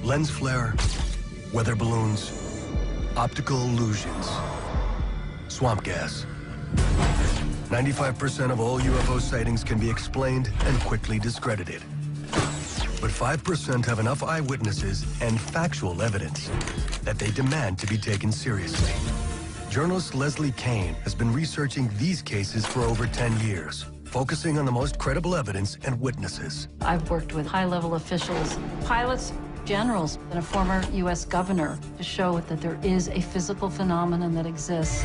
Lens flare, weather balloons, optical illusions, swamp gas. 95% of all UFO sightings can be explained and quickly discredited. But 5% have enough eyewitnesses and factual evidence that they demand to be taken seriously. Journalist Leslie Kane has been researching these cases for over 10 years, focusing on the most credible evidence and witnesses. I've worked with high-level officials, pilots, generals, and a former U.S. governor to show that there is a physical phenomenon that exists.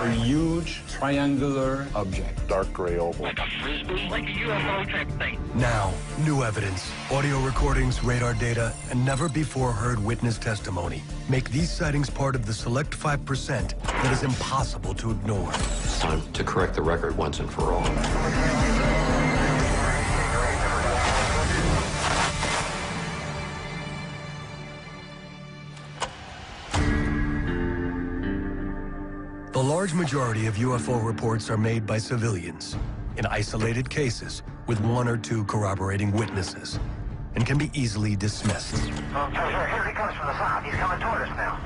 A huge triangular object. Dark gray oval. Like a UFO type thing. Now, new evidence, audio recordings, radar data, and never-before-heard witness testimony make these sightings part of the select 5% that is impossible to ignore. It's time to correct the record once and for all. The large majority of UFO reports are made by civilians in isolated cases with one or two corroborating witnesses and can be easily dismissed. Here he comes from the south. He's coming toward us now.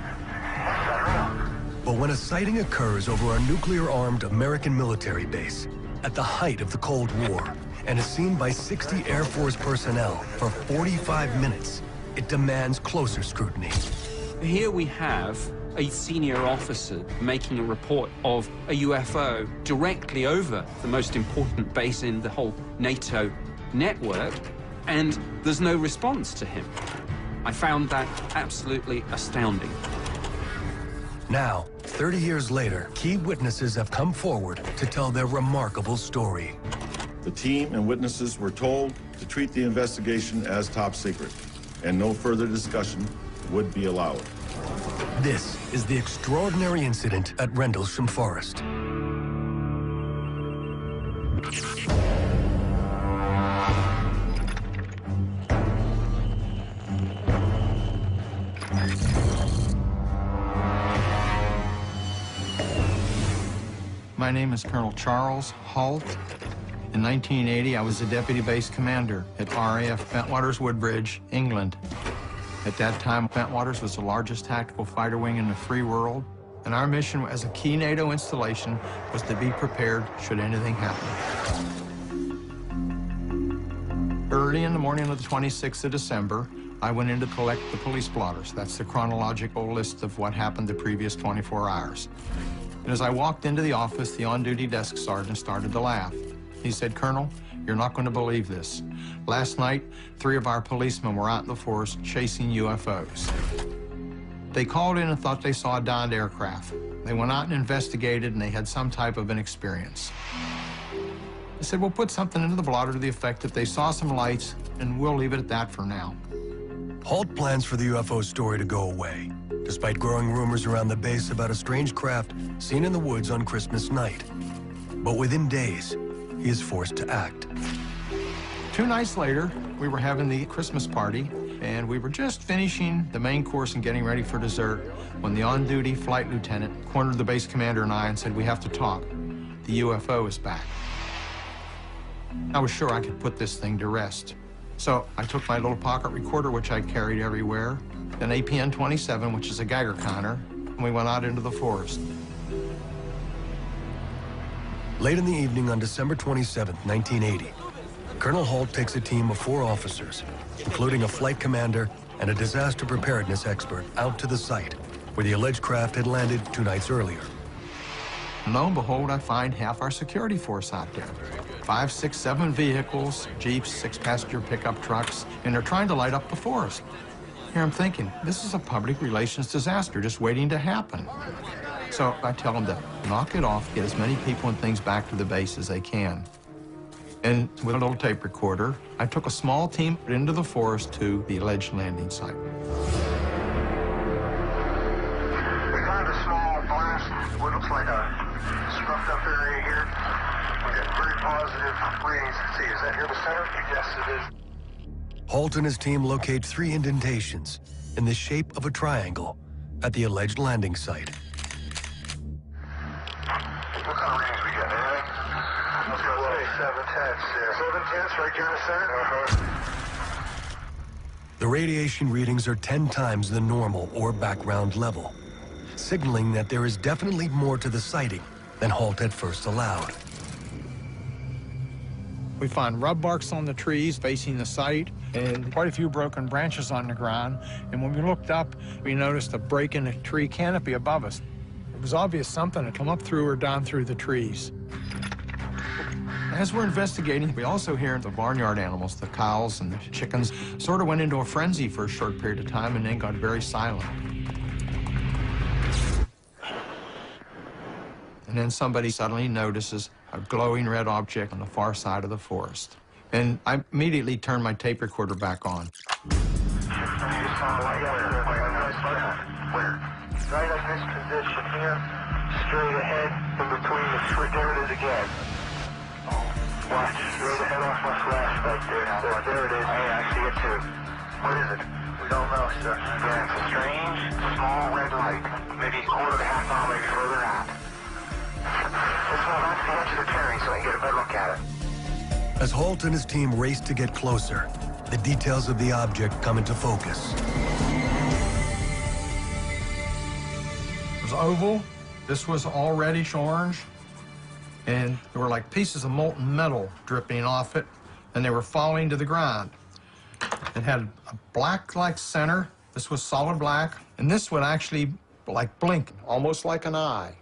That's unreal. But when a sighting occurs over a nuclear-armed American military base at the height of the Cold War and is seen by 60 Air Force personnel for 45 minutes, it demands closer scrutiny. Here we have a senior officer making a report of a UFO directly over the most important base in the whole NATO network, and there's no response to him. I found that absolutely astounding. Now, 30 years later, key witnesses have come forward to tell their remarkable story. The team and witnesses were told to treat the investigation as top secret, and no further discussion would be allowed. This is the extraordinary incident at Rendlesham Forest. My name is Colonel Charles Halt. In 1980, I was the Deputy Base Commander at RAF Bentwaters Woodbridge, England. At that time, Bentwaters was the largest tactical fighter wing in the free world, and our mission as a key NATO installation was to be prepared should anything happen. Early in the morning of the 26th of December, I went in to collect the police blotters. That's the chronological list of what happened the previous 24 hours. And as I walked into the office, the on-duty desk sergeant started to laugh. He said, "Colonel, you're not going to believe this. Last night, 3 of our policemen were out in the forest chasing UFOs. They called in and thought they saw a downed aircraft. They went out and investigated, and they had some type of an experience." I said, "We'll put something into the blotter to the effect that they saw some lights, and we'll leave it at that for now." Halt plans for the UFO story to go away, despite growing rumors around the base about a strange craft seen in the woods on Christmas night. But within days, he is forced to act. 2 nights later, we were having the Christmas party, and we were just finishing the main course and getting ready for dessert when the on-duty flight lieutenant cornered the base commander and I and said, "We have to talk. The UFO is back." I was sure I could put this thing to rest. So I took my little pocket recorder, which I carried everywhere, an APN-27, which is a Geiger counter, and we went out into the forest. Late in the evening on December 27, 1980, Colonel Halt takes a team of 4 officers, including a flight commander and a disaster preparedness expert, out to the site where the alleged craft had landed 2 nights earlier. And lo and behold, I find half our security force out there. 5, 6, 7 vehicles, Jeeps, 6-passenger pickup trucks, and they're trying to light up the forest. Here I'm thinking, this is a public relations disaster just waiting to happen. So I tell them to knock it off, get as many people and things back to the base as they can. And with a little tape recorder, I took a small team into the forest to the alleged landing site. We found a small blast, what looks like a scrubbed up area here. We got very positive readings. See, is that here the center? Yes, it is. Halt and his team locate 3 indentations in the shape of a triangle at the alleged landing site. What kind of readings we got? Anything? Let's go. 7/10, yeah. 7/10, right here in the center? The radiation readings are 10 times the normal or background level, signaling that there is definitely more to the sighting than Halt at first allowed. We find rub marks on the trees facing the site and quite a few broken branches on the ground. And when we looked up, we noticed a break in the tree canopy above us. It was obvious something had come up through or down through the trees. As we're investigating, we also hear the barnyard animals, the cows and the chickens, sort of went into a frenzy for a short period of time and then got very silent. And then somebody suddenly notices a glowing red object on the far side of the forest. And I immediately turned my tape recorder back on. Where? Right at this position here, straight ahead, in between the tree. There it is again. Watch, straight ahead off my flash right there. There it is. Hey, I see it too. What is it? We don't know, sir. Yeah, it's a strange, small red light. Maybe a quarter to half mile, maybe further out. Let's move on to the edge of the clearing so I can get a better look at it. As Halt and his team race to get closer, the details of the object come into focus. It was oval. This was all reddish orange. And there were like pieces of molten metal dripping off it, and they were falling to the ground. It had a black-like center. This was solid black, and this would actually like blink, almost like an eye.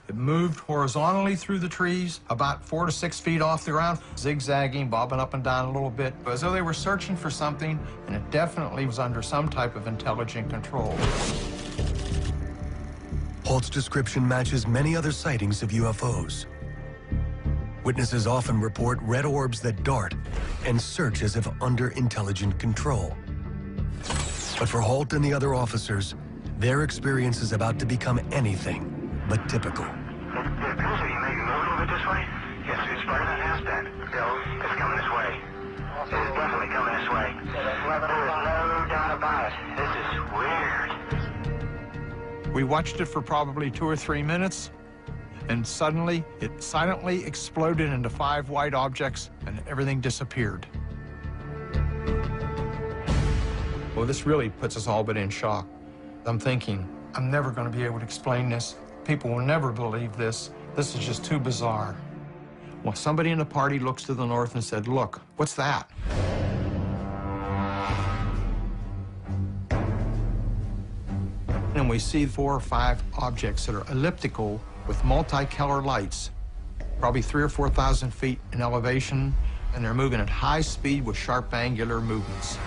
It moved horizontally through the trees, about 4 to 6 feet off the ground, zigzagging, bobbing up and down a little bit, as though they were searching for something, and it definitely was under some type of intelligent control. Halt's description matches many other sightings of UFOs. Witnesses often report red orbs that dart and search as if under intelligent control. But for Halt and the other officers, their experience is about to become anything but typical. It appears that he may be moving a little bit this way. Yes, it's better than it has been. It's coming this way. It's definitely coming this way. There is no doubt about it. This is weird. We watched it for probably 2 or 3 minutes, and suddenly it silently exploded into 5 white objects, and everything disappeared. Well, this really puts us all but in shock. I'm thinking, I'm never going to be able to explain this. People will never believe this. This is just too bizarre. Well, somebody in the party looks to the north and said, "Look, what's that?" And we see 4 or 5 objects that are elliptical with multi-color lights, probably 3,000 or 4,000 feet in elevation, and they're moving at high speed with sharp angular movements.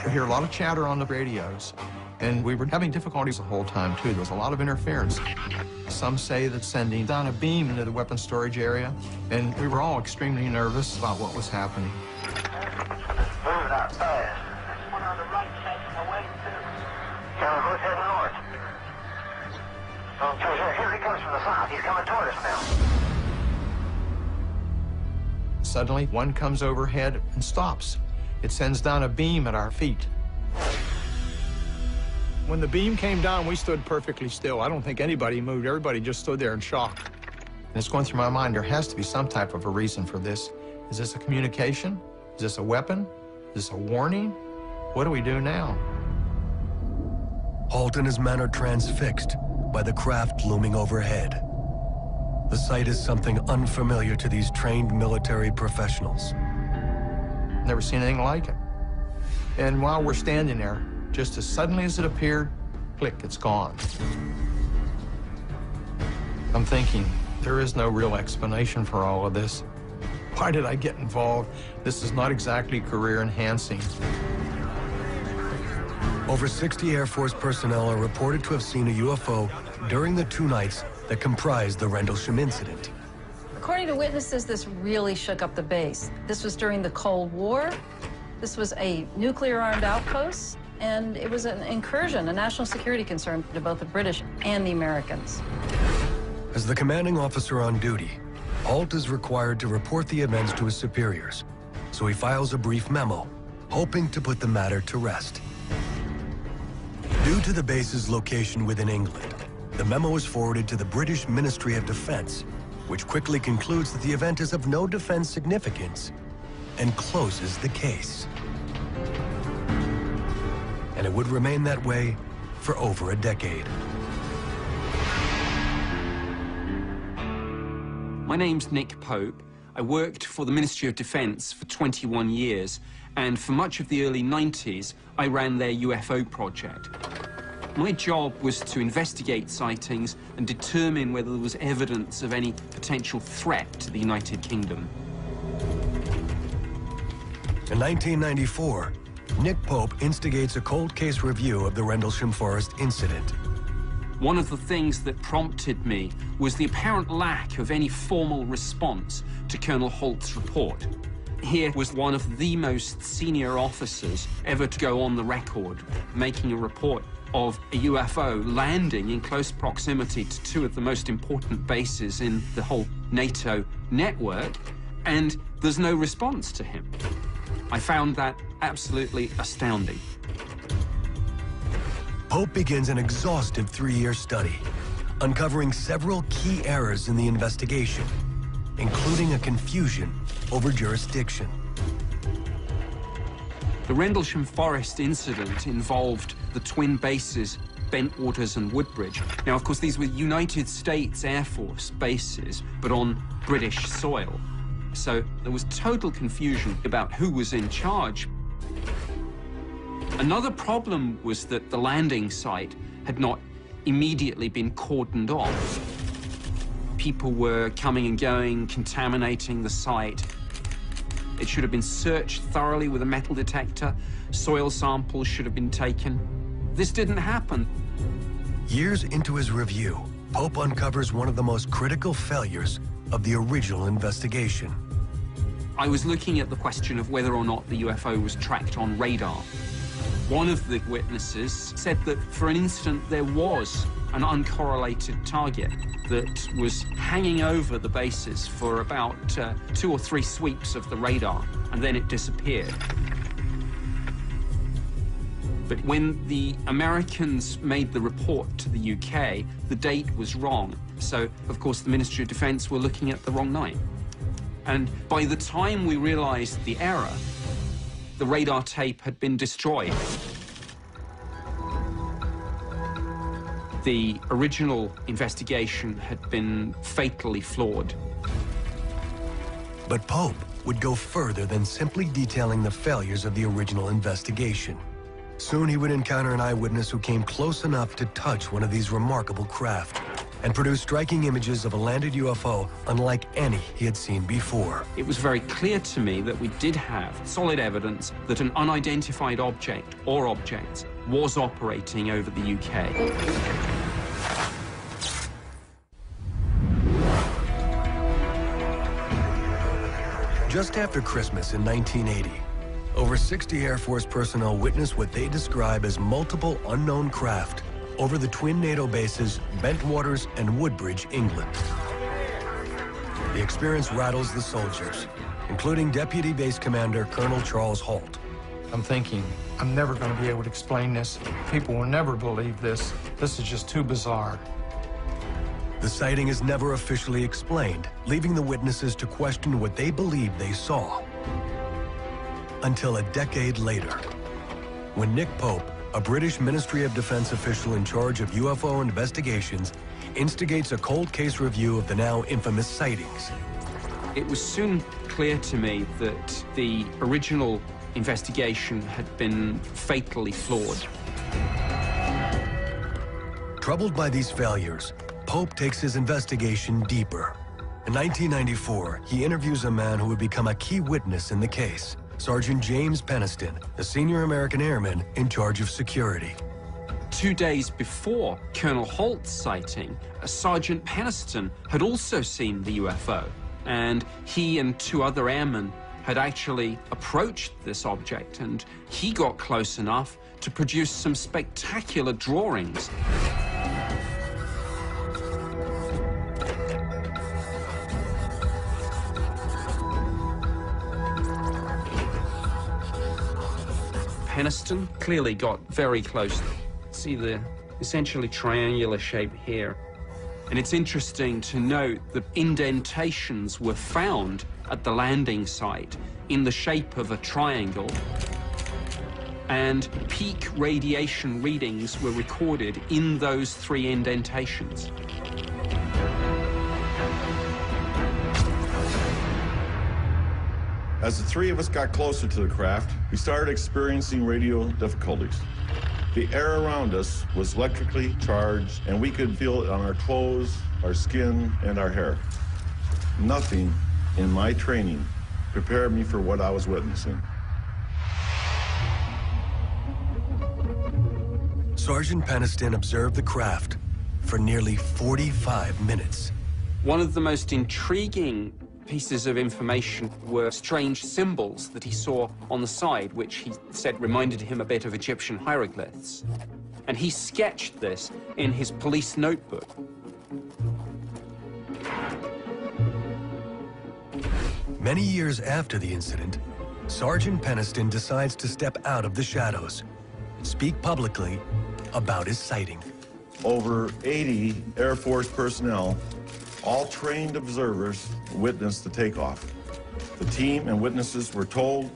We hear a lot of chatter on the radios, and we were having difficulties the whole time, too. There was a lot of interference. Some say that sending down a beam into the weapons storage area, and we were all extremely nervous about what was happening. Moving out fast. There's one on the right facing away, too. Yeah, we're heading north. Okay, here he comes from the south. He's coming toward us now. Suddenly, one comes overhead and stops. It sends down a beam at our feet. When the beam came down, we stood perfectly still. I don't think anybody moved. Everybody just stood there in shock. And it's going through my mind, there has to be some type of a reason for this. Is this a communication? Is this a weapon? Is this a warning? What do we do now? Halt and his men are transfixed by the craft looming overhead. The sight is something unfamiliar to these trained military professionals. Never seen anything like it. And while we're standing there, just as suddenly as it appeared, click, it's gone. I'm thinking, there is no real explanation for all of this. Why did I get involved? This is not exactly career enhancing. Over 60 Air Force personnel are reported to have seen a UFO during the 2 nights that comprised the Rendlesham incident. According to witnesses, this really shook up the base. This was during the Cold War. This was a nuclear-armed outpost, and it was an incursion, a national security concern to both the British and the Americans. As the commanding officer on duty, Halt is required to report the events to his superiors, so he files a brief memo, hoping to put the matter to rest. Due to the base's location within England, the memo is forwarded to the British Ministry of Defense, which quickly concludes that the event is of no defense significance and closes the case. And it would remain that way for over a decade. My name's Nick Pope. I worked for the Ministry of Defense for 21 years, and for much of the early 90s, I ran their UFO project. My job was to investigate sightings and determine whether there was evidence of any potential threat to the United Kingdom. In 1994, Nick Pope instigates a cold case review of the Rendlesham Forest incident. One of the things that prompted me was the apparent lack of any formal response to Colonel Holt's report. Here was one of the most senior officers ever to go on the record, making a report of a UFO landing in close proximity to two of the most important bases in the whole NATO network, and there's no response to him. I found that absolutely astounding. Pope begins an exhaustive 3-year study, uncovering several key errors in the investigation, including a confusion over jurisdiction. The Rendlesham Forest incident involved the twin bases, Bentwaters and Woodbridge. Now, of course, these were United States Air Force bases, but on British soil. So there was total confusion about who was in charge. Another problem was that the landing site had not immediately been cordoned off. People were coming and going, contaminating the site. It should have been searched thoroughly with a metal detector. Soil samples should have been taken. This didn't happen. Years into his review, Pope uncovers one of the most critical failures of the original investigation. I was looking at the question of whether or not the UFO was tracked on radar. One of the witnesses said that for an instant there was an uncorrelated target that was hanging over the bases for about 2 or 3 sweeps of the radar, and then it disappeared. But when the Americans made the report to the UK, the date was wrong. So, of course, the Ministry of Defense were looking at the wrong night. And by the time we realized the error, the radar tape had been destroyed. The original investigation had been fatally flawed. But Pope would go further than simply detailing the failures of the original investigation. Soon he would encounter an eyewitness who came close enough to touch one of these remarkable craft and produce striking images of a landed UFO unlike any he had seen before. It was very clear to me that we did have solid evidence that an unidentified object or objects was operating over the UK. Just after Christmas in 1980, over 60 Air Force personnel witnessed what they describe as multiple unknown craft over the twin NATO bases, Bentwaters and Woodbridge, England. The experience rattles the soldiers, including Deputy Base Commander Colonel Charles Holt. I'm thinking, I'm never going to be able to explain this. People will never believe this. This is just too bizarre. The sighting is never officially explained, leaving the witnesses to question what they believed they saw. Until a decade later, when Nick Pope, a British Ministry of Defense official in charge of UFO investigations, instigates a cold case review of the now infamous sightings. It was soon clear to me that the original investigation had been fatally flawed. Troubled by these failures, Pope takes his investigation deeper. In 1994, he interviews a man who would become a key witness in the case, Sergeant James Peniston, a senior American airman in charge of security. 2 days before Colonel Holt's sighting, Sergeant Peniston had also seen the UFO, and he and 2 other airmen had actually approached this object, and he got close enough to produce some spectacular drawings. Peniston clearly got very close. See the essentially triangular shape here. And it's interesting to note that indentations were found at the landing site in the shape of a triangle, and peak radiation readings were recorded in those 3 indentations. As the 3 of us got closer to the craft, we started experiencing radio difficulties. The air around us was electrically charged, and we could feel it on our clothes, our skin, and our hair. Nothing in my training prepared me for what I was witnessing. Sergeant Peniston observed the craft for nearly 45 minutes. One of the most intriguing pieces of information were strange symbols that he saw on the side, which he said reminded him a bit of Egyptian hieroglyphs. And he sketched this in his police notebook. Many years after the incident, Sergeant Peniston decides to step out of the shadows, speak publicly about his sighting. Over 80 Air Force personnel, all trained observers, witnessed the takeoff. The team and witnesses were told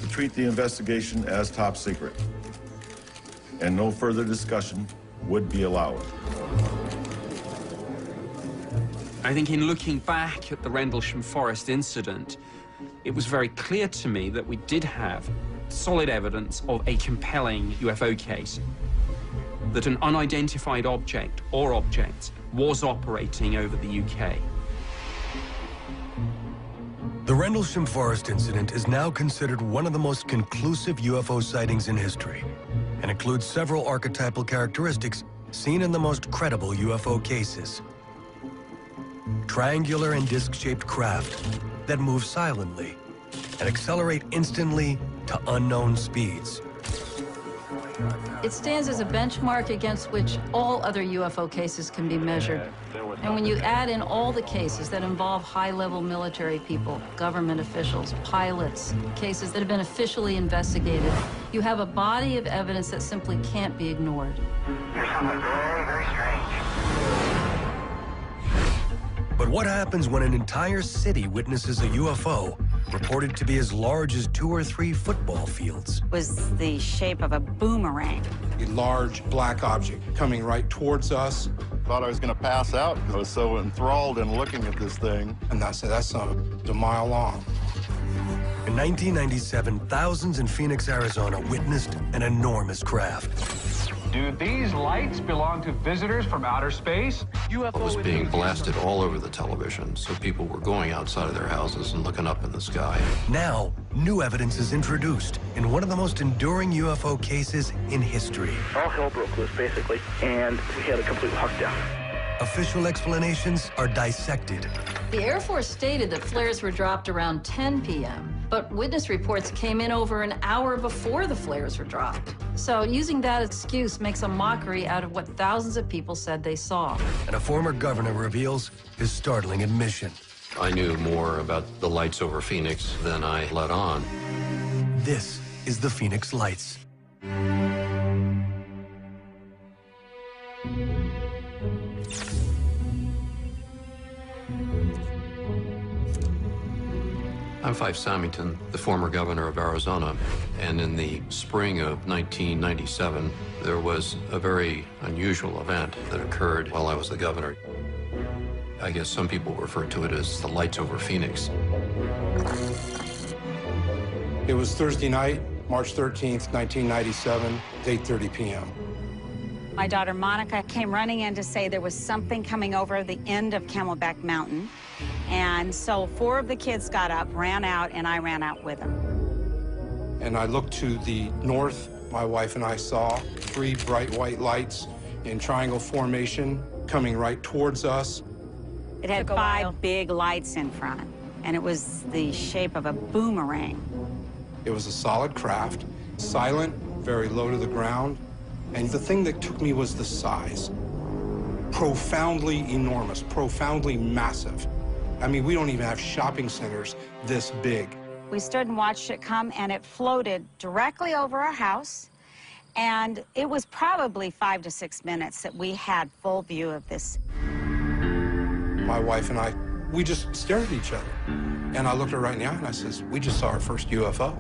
to treat the investigation as top secret, and no further discussion would be allowed. I think in looking back at the Rendlesham Forest incident, it was very clear to me that we did have solid evidence of a compelling UFO case, that an unidentified object or objects was operating over the UK. The Rendlesham Forest incident is now considered one of the most conclusive UFO sightings in history, and includes several archetypal characteristics seen in the most credible UFO cases. Triangular and disc-shaped craft that move silently and accelerate instantly to unknown speeds. It stands as a benchmark against which all other UFO cases can be measured. And when you add in all the cases that involve high-level military people, government officials, pilots, cases that have been officially investigated, you have a body of evidence that simply can't be ignored. There's something very, very strange. But what happens when an entire city witnesses a UFO reported to be as large as 2 or 3 football fields? Was the shape of a boomerang. A large black object coming right towards us. Thought I was going to pass out because I was so enthralled in looking at this thing. And I said, that's a mile long. In 1997, thousands in Phoenix, Arizona witnessed an enormous craft. Do these lights belong to visitors from outer space? It was being blasted all over the television, so people were going outside of their houses and looking up in the sky. Now, new evidence is introduced in one of the most enduring UFO cases in history. All hell broke loose, basically, and we had a complete lockdown. Official explanations are dissected. The Air Force stated that flares were dropped around 10 p.m., but witness reports came in over an hour before the flares were dropped. So using that excuse makes a mockery out of what thousands of people said they saw. And a former governor reveals his startling admission. I knew more about the lights over Phoenix than I let on. This is the Phoenix Lights. I'm Fife Samington, the former governor of Arizona, and in the spring of 1997, there was a very unusual event that occurred while I was the governor. I guess some people refer to it as the lights over Phoenix. It was Thursday night, March 13th, 1997, 8:30 p.m. My daughter Monica came running in to say there was something coming over the end of Camelback Mountain. And so 4 of the kids got up, ran out, and I ran out with them. And I looked to the north. My wife and I saw 3 bright white lights in triangle formation coming right towards us. It had 5 big lights in front, and it was the shape of a boomerang. It was a solid craft, silent, very low to the ground. And the thing that took me was the size. Profoundly enormous, profoundly massive. I mean, we don't even have shopping centers this big. We stood and watched it come, and it floated directly over our house. And it was probably 5 to 6 minutes that we had full view of this. My wife and I, we just stared at each other. And I looked her right in the eye and I says, we just saw our first UFO.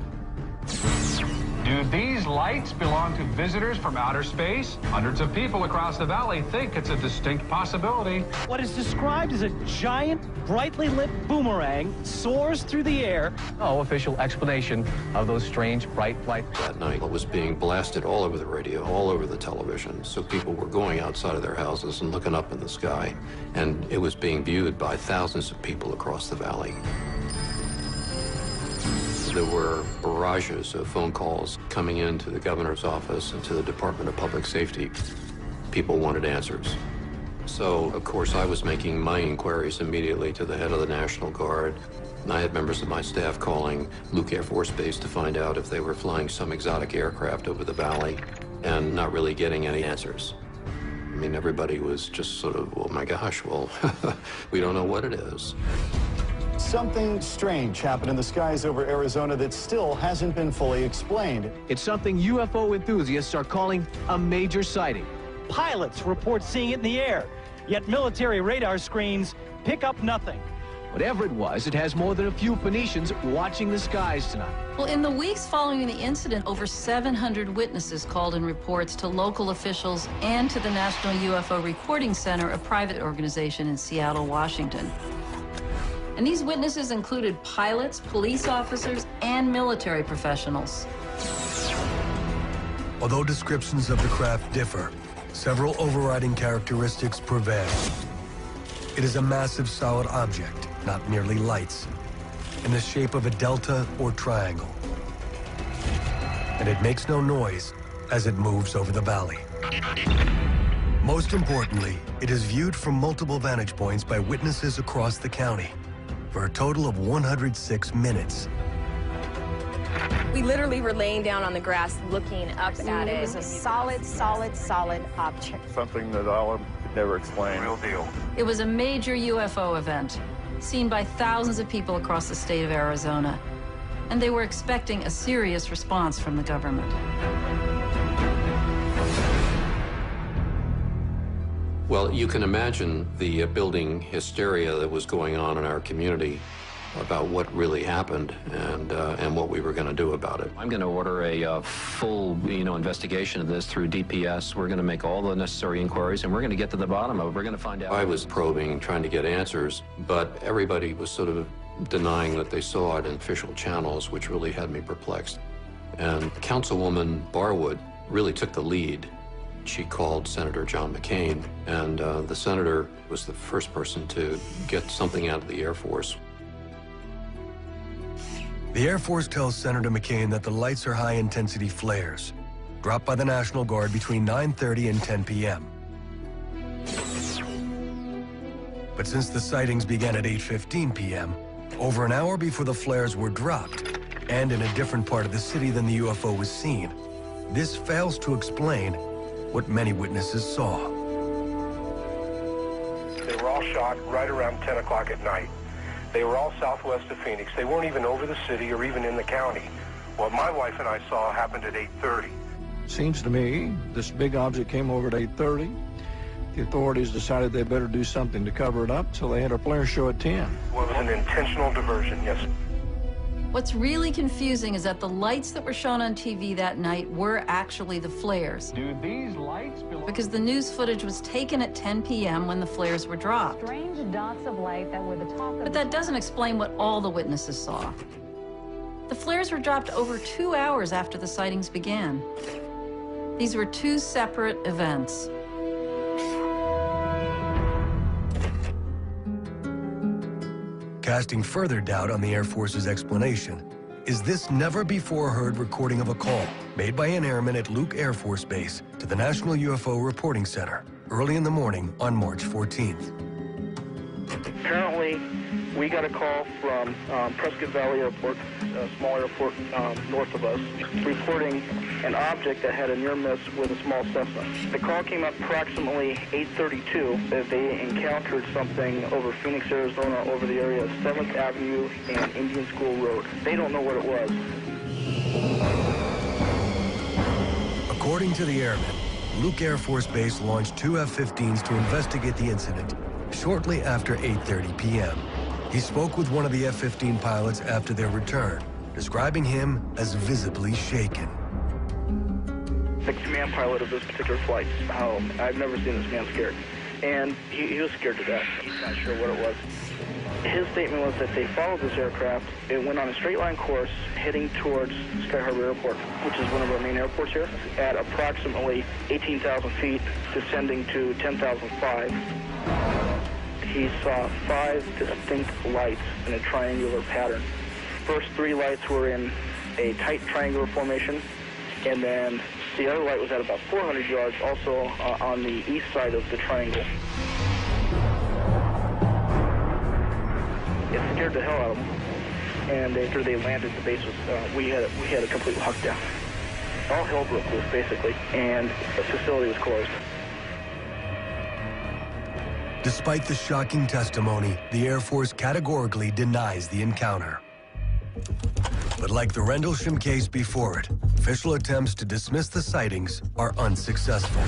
Do these lights belong to visitors from outer space? Hundreds of people across the valley think it's a distinct possibility. What is described as a giant, brightly lit boomerang soars through the air. No official explanation of those strange bright lights. That night, it was being blasted all over the radio, all over the television. So people were going outside of their houses and looking up in the sky. And it was being viewed by thousands of people across the valley. There were barrages of phone calls coming into the governor's office and to the Department of Public Safety. People wanted answers. So, of course, I was making my inquiries immediately to the head of the National Guard. And I had members of my staff calling Luke Air Force Base to find out if they were flying some exotic aircraft over the valley and not really getting any answers. I mean, everybody was just sort of, oh my gosh, well, we don't know what it is. Something strange happened in the skies over Arizona that still hasn't been fully explained. It's something UFO enthusiasts are calling a major sighting. Pilots report seeing it in the air, yet military radar screens pick up nothing. Whatever it was, it has more than a few Phoenicians watching the skies tonight. Well, in the weeks following the incident, over 700 witnesses called in reports to local officials and to the National UFO Recording Center, a private organization in Seattle, Washington. And these witnesses included pilots, police officers, and military professionals. Although descriptions of the craft differ, several overriding characteristics prevail. It is a massive solid object, not merely lights, in the shape of a delta or triangle. And it makes no noise as it moves over the valley. Most importantly, it is viewed from multiple vantage points by witnesses across the county for a total of 106 minutes. We literally were laying down on the grass looking up at it. It was a solid object. Something that Alan could never explain. Real deal. It was a major UFO event, seen by thousands of people across the state of Arizona. And they were expecting a serious response from the government. Well, you can imagine the building hysteria that was going on in our community about what really happened and what we were going to do about it. I'm going to order a full, investigation of this through DPS. We're going to make all the necessary inquiries, and we're going to get to the bottom of it. We're going to find out. I was probing, trying to get answers, but everybody was sort of denying that they saw it in official channels, which really had me perplexed. And Councilwoman Barwood really took the lead. She called Senator John McCain, and the senator was the first person to get something out of the Air Force. The Air Force tells Senator McCain that the lights are high-intensity flares, dropped by the National Guard between 9:30 and 10 p.m. But since the sightings began at 8:15 p.m., over an hour before the flares were dropped, and in a different part of the city than the UFO was seen, this fails to explain what many witnesses saw. They were all shot right around 10 o'clock at night. They were all southwest of Phoenix. They weren't even over the city or even in the county. What my wife and I saw happened at 8:30. Seems to me this big object came over at 8:30. The authorities decided they better do something to cover it up, so they had a flare show at 10. Well, it was an intentional diversion, yes. What's really confusing is that the lights that were shown on TV that night were actually the flares. Do these lights belong? Because the news footage was taken at 10 p.m. when the flares were dropped. Strange dots of light that were the talk of... But that doesn't explain what all the witnesses saw. The flares were dropped over 2 hours after the sightings began. These were two separate events. Casting further doubt on the Air Force's explanation is this never-before-heard recording of a call made by an airman at Luke Air Force Base to the National UFO Reporting Center early in the morning on March 14th. Apparently, we got a call from Prescott Valley Airport, a small airport north of us, reporting an object that had a near miss with a small Cessna. The call came up approximately 8:32 that they encountered something over Phoenix, Arizona, over the area of 7th Avenue and Indian School Road. They don't know what it was. According to the airmen, Luke Air Force Base launched two F-15s to investigate the incident shortly after 8:30 p.m. He spoke with one of the F-15 pilots after their return, describing him as visibly shaken. The command pilot of this particular flight, I've never seen this man scared. And he was scared to death. He's not sure what it was. His statement was that they followed this aircraft. It went on a straight line course heading towards Sky Harbor Airport, which is one of our main airports here, at approximately 18,000 feet, descending to 10,005. He saw 5 distinct lights in a triangular pattern. First 3 lights were in a tight triangular formation, and then the other light was at about 400 yards, also on the east side of the triangle. It scared the hell out of them, and after they landed, the base was we had a complete lockdown. All hell broke loose basically, and the facility was closed. Despite the shocking testimony, the Air Force categorically denies the encounter. But like the Rendlesham case before it, official attempts to dismiss the sightings are unsuccessful.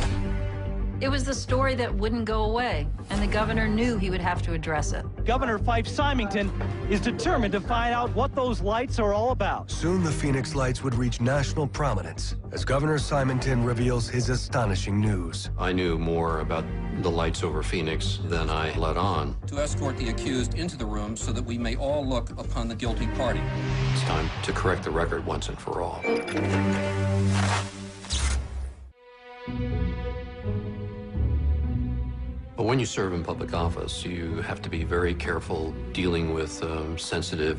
It was the story that wouldn't go away, and the governor knew he would have to address it. Governor Fife Symington is determined to find out what those lights are all about. Soon the Phoenix lights would reach national prominence as Governor Symington reveals his astonishing news. I knew more about the lights over Phoenix than I let on. To escort the accused into the room so that we may all look upon the guilty party. It's time to correct the record once and for all. But when you serve in public office, you have to be very careful dealing with sensitive,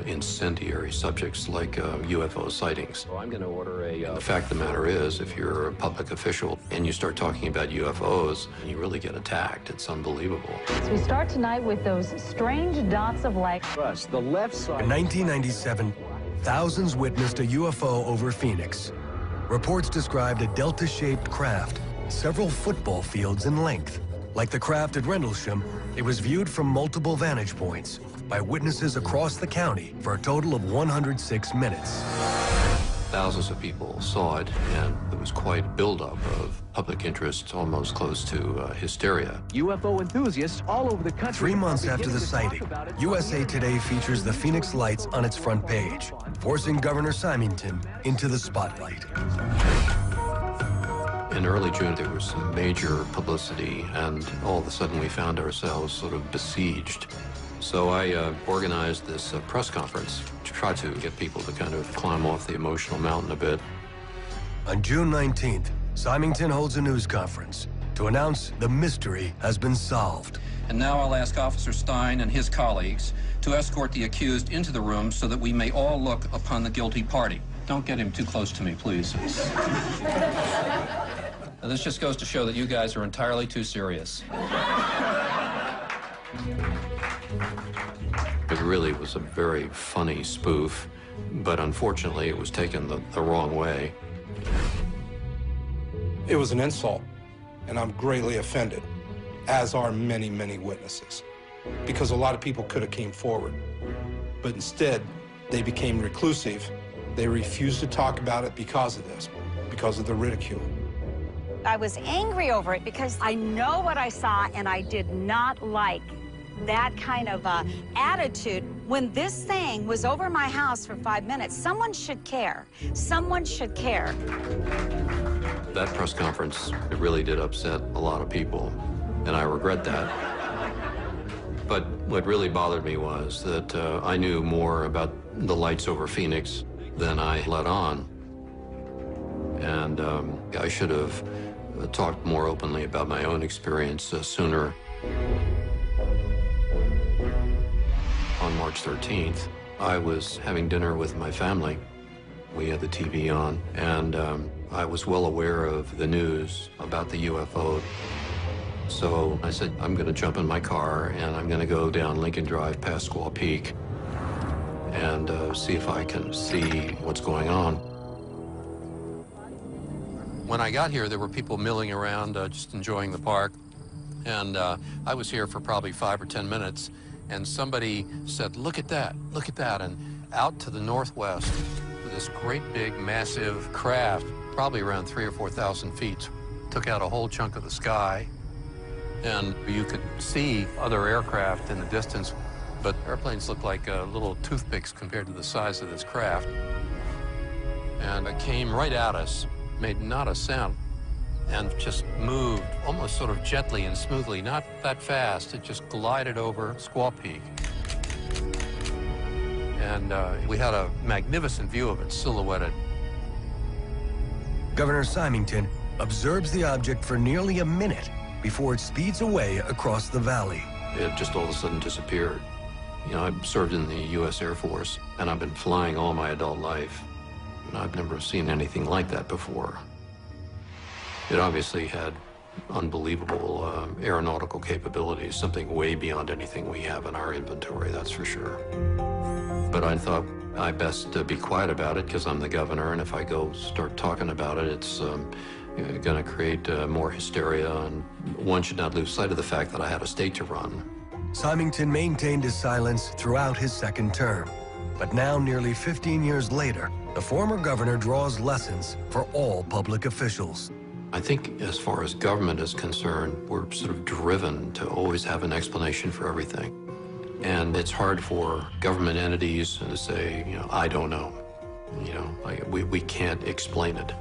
incendiary subjects like UFO sightings. So I'm going to order a... The fact of the matter is, if you're a public official and you start talking about UFOs, you really get attacked. It's unbelievable. So we start tonight with those strange dots of light. First, the left side... In 1997, thousands witnessed a UFO over Phoenix. Reports described a delta-shaped craft, several football fields in length. Like the craft at Rendlesham, it was viewed from multiple vantage points by witnesses across the county for a total of 106 minutes. Thousands of people saw it, and there was quite a buildup of public interest, almost close to hysteria. UFO enthusiasts all over the country... 3 months after the sighting, USA Today features the Phoenix lights on its front page, forcing Governor Symington into the spotlight. In early June, there was some major publicity, and all of a sudden we found ourselves sort of besieged. So I organized this press conference to try to get people to kind of climb off the emotional mountain a bit. On June 19th, Symington holds a news conference to announce the mystery has been solved. And now I'll ask Officer Stein and his colleagues to escort the accused into the room so that we may all look upon the guilty party. Don't get him too close to me, please. Now, this just goes to show that you guys are entirely too serious. It really was a very funny spoof, but unfortunately it was taken the wrong way. It was an insult, and I'm greatly offended, as are many, many witnesses, because a lot of people could have came forward. But instead, they became reclusive. They refused to talk about it because of this, because of the ridicule. I was angry over it because I know what I saw, and I did not like that kind of attitude. When this thing was over my house for 5 minutes, someone should care. Someone should care. That press conference, it really did upset a lot of people, and I regret that. But what really bothered me was that I knew more about the lights over Phoenix than I let on. And I should have talked more openly about my own experience sooner. On March 13th, I was having dinner with my family. We had the TV on, and I was well aware of the news about the UFO. So I said, I'm going to jump in my car, and I'm going to go down Lincoln Drive past Squaw Peak and see if I can see what's going on. When I got here, there were people milling around, just enjoying the park. And I was here for probably 5 or 10 minutes, and somebody said, look at that, and out to the northwest, this great big massive craft, probably around 3,000 or 4,000 feet, took out a whole chunk of the sky, and you could see other aircraft in the distance, but airplanes looked like little toothpicks compared to the size of this craft. And it came right at us, made not a sound, and just moved almost sort of gently and smoothly, not that fast. It just glided over Squaw Peak. And we had a magnificent view of it silhouetted. Governor Symington observes the object for nearly a minute before it speeds away across the valley. It just all of a sudden disappeared. You know, I served in the U.S. Air Force, and I've been flying all my adult life. And I've never seen anything like that before. It obviously had unbelievable aeronautical capabilities, something way beyond anything we have in our inventory, that's for sure. But I thought I best be quiet about it because I'm the governor, and if I go start talking about it, it's going to create more hysteria, and one should not lose sight of the fact that I had a state to run. Symington maintained his silence throughout his second term. But now, nearly 15 years later, the former governor draws lessons for all public officials. I think as far as government is concerned, we're sort of driven to always have an explanation for everything. And it's hard for government entities to say, you know, I don't know. You know, we can't explain it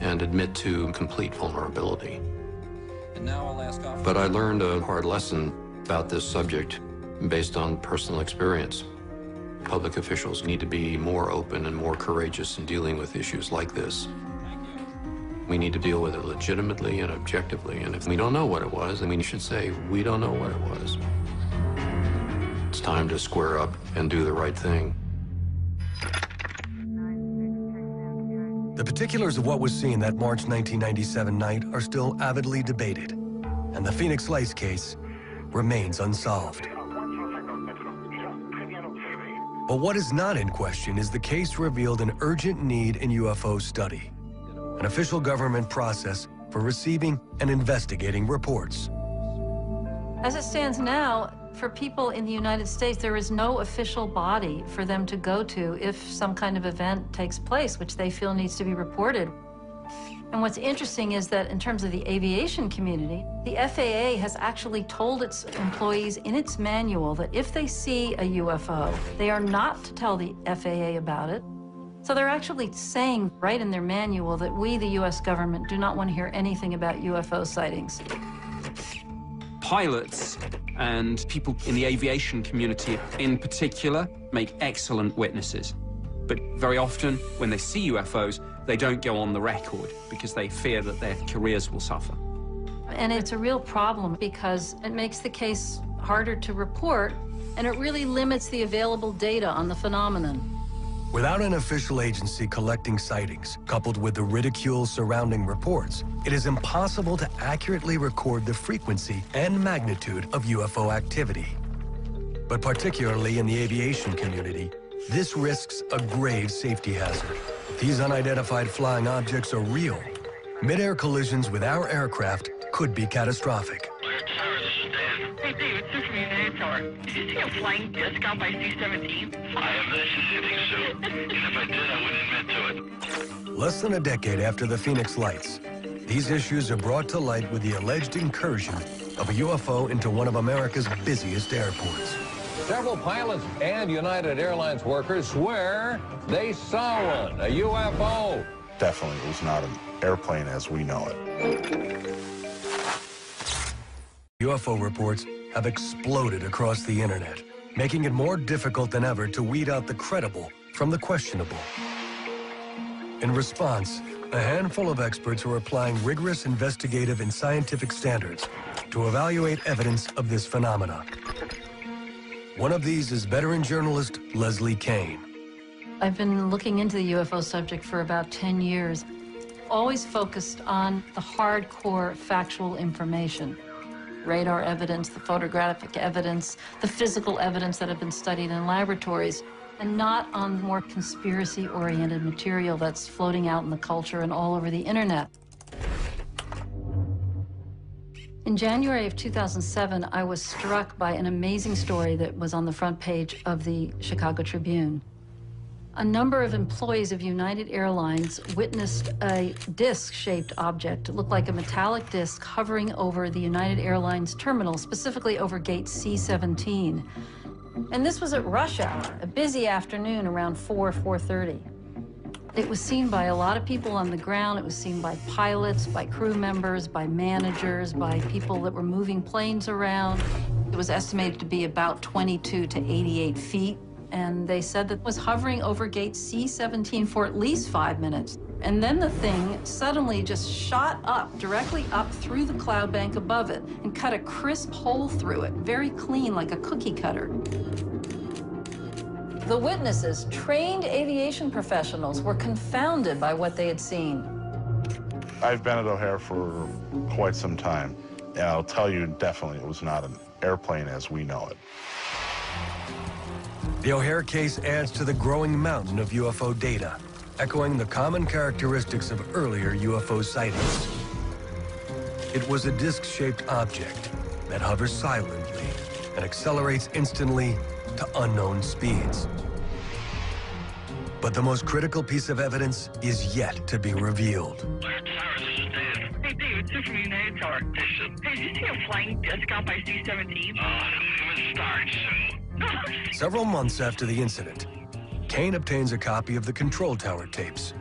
and admit to complete vulnerability. And now I'll ask off. But I learned a hard lesson about this subject based on personal experience. Public officials need to be more open and more courageous in dealing with issues like this. We need to deal with it legitimately and objectively, and if we don't know what it was, then we should say, we don't know what it was. It's time to square up and do the right thing. The particulars of what was seen that March 1997 night are still avidly debated, and the Phoenix Lights case remains unsolved. But what is not in question is the case revealed an urgent need in UFO study, an official government process for receiving and investigating reports. As it stands now, for people in the United States, there is no official body for them to go to if some kind of event takes place, which they feel needs to be reported. And what's interesting is that in terms of the aviation community, the FAA has actually told its employees in its manual that if they see a UFO, they are not to tell the FAA about it. So they're actually saying right in their manual that we, the U.S. government, do not want to hear anything about UFO sightings. Pilots and people in the aviation community in particular make excellent witnesses. But very often, when they see UFOs, they don't go on the record because they fear that their careers will suffer. And it's a real problem because it makes the case harder to report, and it really limits the available data on the phenomenon. Without an official agency collecting sightings, coupled with the ridicule surrounding reports, it is impossible to accurately record the frequency and magnitude of UFO activity. But particularly in the aviation community, this risks a grave safety hazard. If these unidentified flying objects are real, mid-air collisions with our aircraft could be catastrophic. Hey, Dave, it's from United Tower. Did you see a flying disc out by C-17? I have not seen anything, Sue. And if I did, I wouldn't admit to it. Less than a decade after the Phoenix Lights, these issues are brought to light with the alleged incursion of a UFO into one of America's busiest airports. Several pilots and United Airlines workers swear they saw one, a UFO. Definitely was not an airplane as we know it. UFO reports have exploded across the internet, making it more difficult than ever to weed out the credible from the questionable. In response, a handful of experts are applying rigorous investigative and scientific standards to evaluate evidence of this phenomena. One of these is veteran journalist Leslie Kane. I've been looking into the UFO subject for about 10 years, always focused on the hardcore factual information. Radar evidence, the photographic evidence, the physical evidence that have been studied in laboratories, and not on more conspiracy-oriented material that's floating out in the culture and all over the internet. In January of 2007, I was struck by an amazing story that was on the front page of the Chicago Tribune. A number of employees of United Airlines witnessed a disc-shaped object. It looked like a metallic disc hovering over the United Airlines terminal, specifically over gate C-17. And this was at rush hour, a busy afternoon around 4:30. It was seen by a lot of people on the ground. It was seen by pilots, by crew members, by managers, by people that were moving planes around. It was estimated to be about 22 to 88 feet. And they said that it was hovering over gate C-17 for at least 5 minutes. And then the thing suddenly just shot up, directly up through the cloud bank above it and cut a crisp hole through it, very clean, like a cookie cutter. The witnesses, trained aviation professionals, were confounded by what they had seen. I've been at O'Hare for quite some time, and I'll tell you definitely it was not an airplane as we know it. The O'Hare case adds to the growing mountain of UFO data, echoing the common characteristics of earlier UFO sightings. It was a disc-shaped object that hovers silently and accelerates instantly to unknown speeds. But the most critical piece of evidence is yet to be revealed. Hey, Dave, it's from United Tower. Hey, did you see a flying disc out by C-17? It would start soon. Several months after the incident, Kane obtains a copy of the control tower tapes,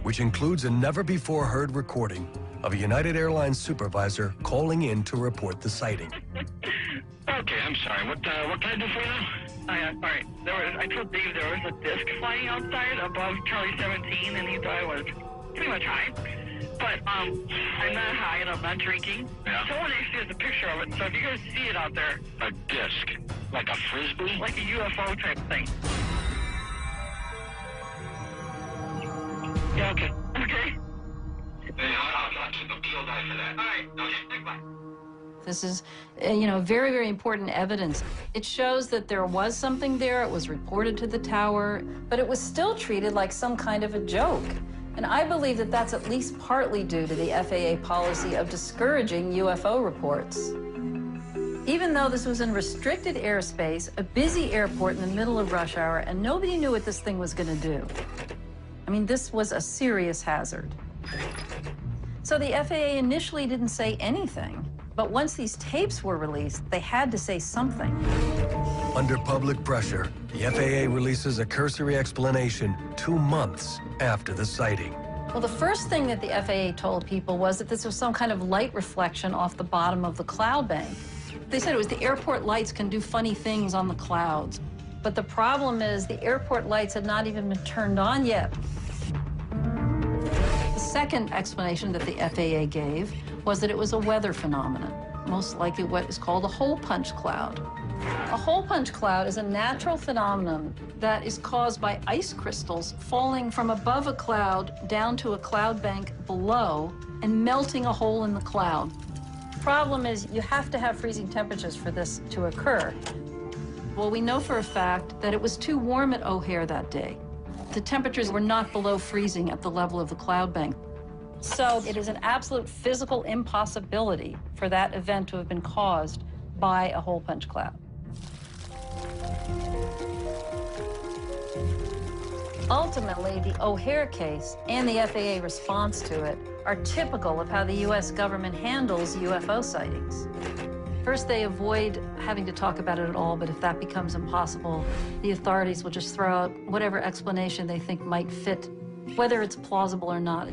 which includes a never-before-heard recording of a United Airlines supervisor calling in to report the sighting. Okay, I'm sorry. What can I do for you now? All right. I told Dave there was a disc flying outside above Charlie 17, and he thought it was pretty much high. But I'm not high and I'm not drinking. Yeah. Someone actually has a picture of it, so if you guys see it out there. A disc? Like a frisbee? Like a UFO type thing. Yeah, okay. Okay. Hey, I'll keep a field eye for that. All right, okay, bye. This is, very, very important evidence. It shows that there was something there. It was reported to the tower, but it was still treated like some kind of a joke. And I believe that that's at least partly due to the FAA policy of discouraging UFO reports. Even though this was in restricted airspace, a busy airport in the middle of rush hour, and nobody knew what this thing was going to do. I mean, this was a serious hazard. So the FAA initially didn't say anything, but once these tapes were released, they had to say something. Under public pressure, the FAA releases a cursory explanation 2 months after the sighting. Well, the first thing that the FAA told people was that this was some kind of light reflection off the bottom of the cloud bank. They said it was the airport lights can do funny things on the clouds. But the problem is the airport lights had not even been turned on yet. The second explanation that the FAA gave was that it was a weather phenomenon, most likely what is called a hole punch cloud. A hole punch cloud is a natural phenomenon that is caused by ice crystals falling from above a cloud down to a cloud bank below and melting a hole in the cloud. The problem is you have to have freezing temperatures for this to occur. Well, we know for a fact that it was too warm at O'Hare that day. The temperatures were not below freezing at the level of the cloud bank. So it is an absolute physical impossibility for that event to have been caused by a hole punch cloud. Ultimately, the O'Hare case and the FAA response to it are typical of how the U.S. government handles UFO sightings. First, they avoid having to talk about it at all, but if that becomes impossible, the authorities will just throw out whatever explanation they think might fit, whether it's plausible or not.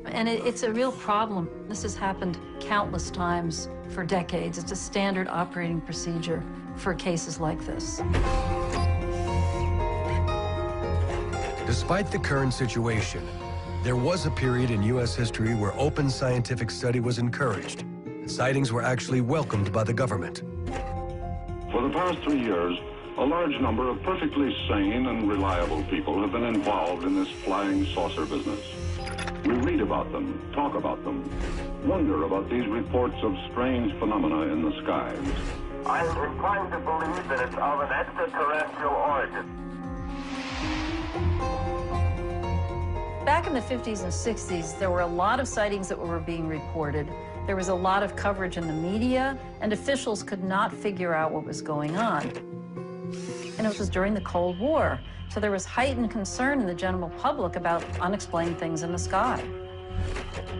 And it's a real problem. This has happened countless times for decades. It's a standard operating procedure for cases like this. Despite the current situation, there was a period in U.S. history where open scientific study was encouraged. Sightings were actually welcomed by the government. For the past 3 years, a large number of perfectly sane and reliable people have been involved in this flying saucer business. We read about them, talk about them, wonder about these reports of strange phenomena in the skies. I'm inclined to believe that it's of an extraterrestrial origin. Back in the 50s and 60s, there were a lot of sightings that were being reported. There was a lot of coverage in the media, and officials could not figure out what was going on. And it was during the Cold War, so there was heightened concern in the general public about unexplained things in the sky.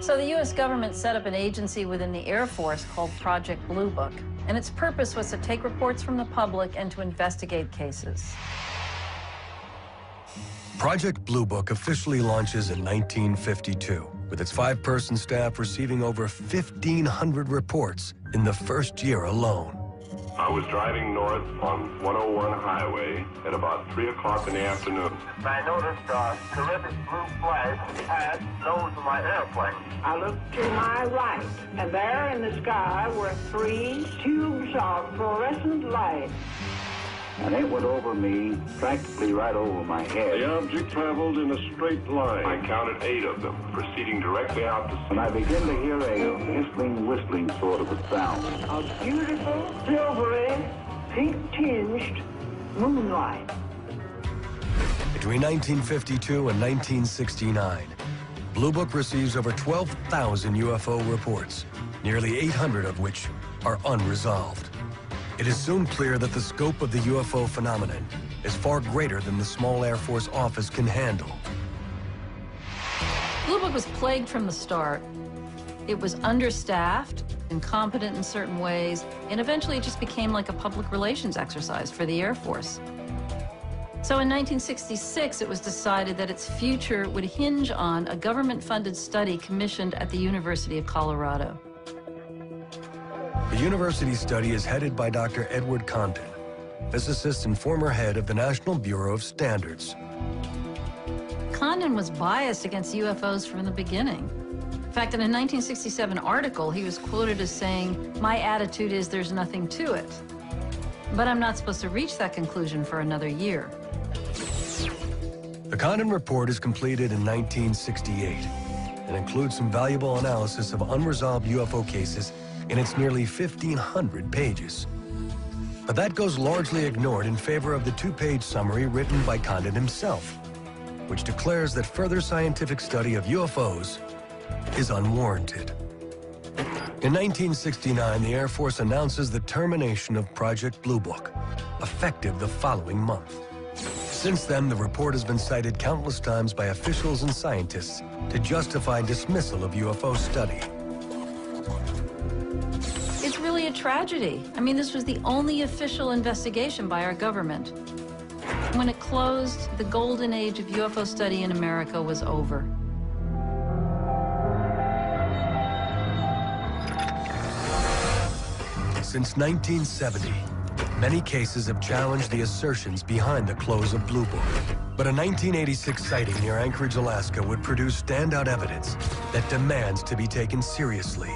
So the U.S. government set up an agency within the Air Force called Project Blue Book, and its purpose was to take reports from the public and to investigate cases. Project Blue Book officially launches in 1952, with its 5-person staff receiving over 1,500 reports in the first year alone. I was driving north on 101 highway at about 3 o'clock in the afternoon. I noticed a terrific blue flash past nose of my airplane. I looked to my right, and there in the sky were 3 tubes of fluorescent light. And it went over me, practically right over my head. The object traveled in a straight line. I counted 8 of them, proceeding directly out to sea. And I began to hear a whistling sort of a sound. A beautiful, silvery, pink-tinged moonlight. Between 1952 and 1969, Blue Book receives over 12,000 UFO reports, nearly 800 of which are unresolved. It is soon clear that the scope of the UFO phenomenon is far greater than the small Air Force office can handle. Blue Book was plagued from the start. It was understaffed, incompetent in certain ways, and eventually it just became like a public relations exercise for the Air Force. So in 1966, it was decided that its future would hinge on a government-funded study commissioned at the University of Colorado. The university study is headed by Dr. Edward Condon, physicist and former head of the National Bureau of Standards. Condon was biased against UFOs from the beginning. In fact, in a 1967 article, he was quoted as saying, "My attitude is there's nothing to it. But I'm not supposed to reach that conclusion for another year." The Condon report is completed in 1968 and includes some valuable analysis of unresolved UFO cases in its nearly 1,500 pages. But that goes largely ignored in favor of the 2-page summary written by Condon himself, which declares that further scientific study of UFOs is unwarranted. In 1969, the Air Force announces the termination of Project Blue Book, effective the following month. Since then, the report has been cited countless times by officials and scientists to justify dismissal of UFO study. It's really a tragedy. I mean, this was the only official investigation by our government. When it closed, the golden age of UFO study in America was over. Since 1970, many cases have challenged the assertions behind the close of Blue Book. But a 1986 sighting near Anchorage, Alaska would produce standout evidence that demands to be taken seriously.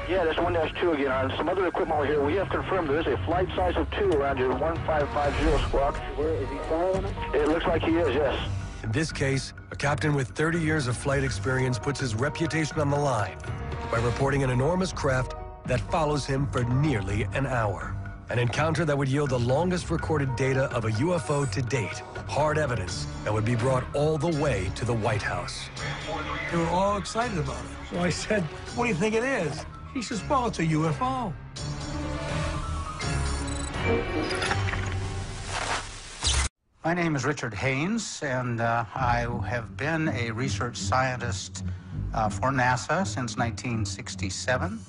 Yeah, that's 1-2 again. On some other equipment over here, we have confirmed there is a flight size of 2 around your 1550 squawk. Where is he following us? It looks like he is, yes. In this case, a captain with 30 years of flight experience puts his reputation on the line by reporting an enormous craft that follows him for nearly an hour. An encounter that would yield the longest recorded data of a UFO to date. Hard evidence that would be brought all the way to the White House. They were all excited about it. So I said, "What do you think it is?" He says, "Well, it's a UFO." My name is Richard Haynes, and I have been a research scientist for NASA since 1967.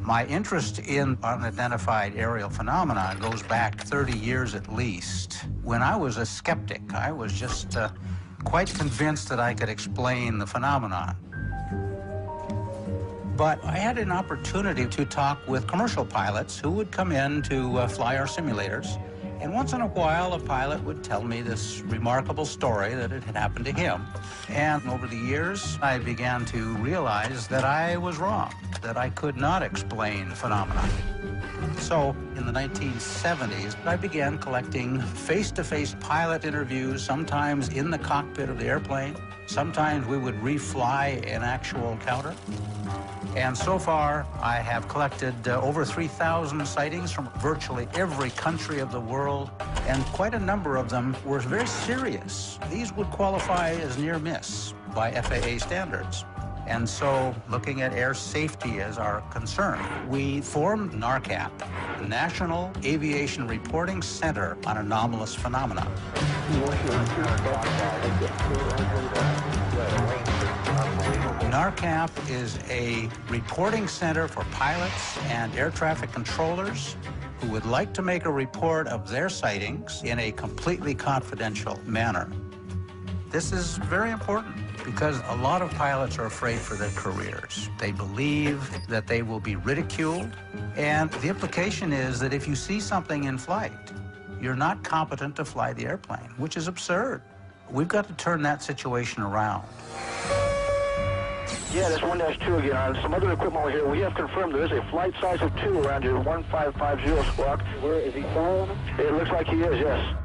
My interest in unidentified aerial phenomena goes back 30 years at least. When I was a skeptic, I was just quite convinced that I could explain the phenomenon. But I had an opportunity to talk with commercial pilots who would come in to fly our simulators. And once in a while, a pilot would tell me this remarkable story that it had happened to him. And over the years, I began to realize that I was wrong, that I could not explain the phenomenon. So in the 1970s, I began collecting face-to-face pilot interviews, sometimes in the cockpit of the airplane. Sometimes we would refly an actual encounter. And so far, I have collected over 3,000 sightings from virtually every country of the world, and quite a number of them were very serious. These would qualify as near miss by FAA standards. And so, looking at air safety as our concern, we formed NARCAP, the National Aviation Reporting Center on Anomalous Phenomena. NARCAP is a reporting center for pilots and air traffic controllers who would like to make a report of their sightings in a completely confidential manner. This is very important because a lot of pilots are afraid for their careers. They believe that they will be ridiculed, and the implication is that if you see something in flight, you're not competent to fly the airplane, which is absurd. We've got to turn that situation around. Yeah, that's 1-2 again. On some other equipment over here, we have confirmed there is a flight size of 2 around your 1550 squawk. Where is he flying? It looks like he is, yes.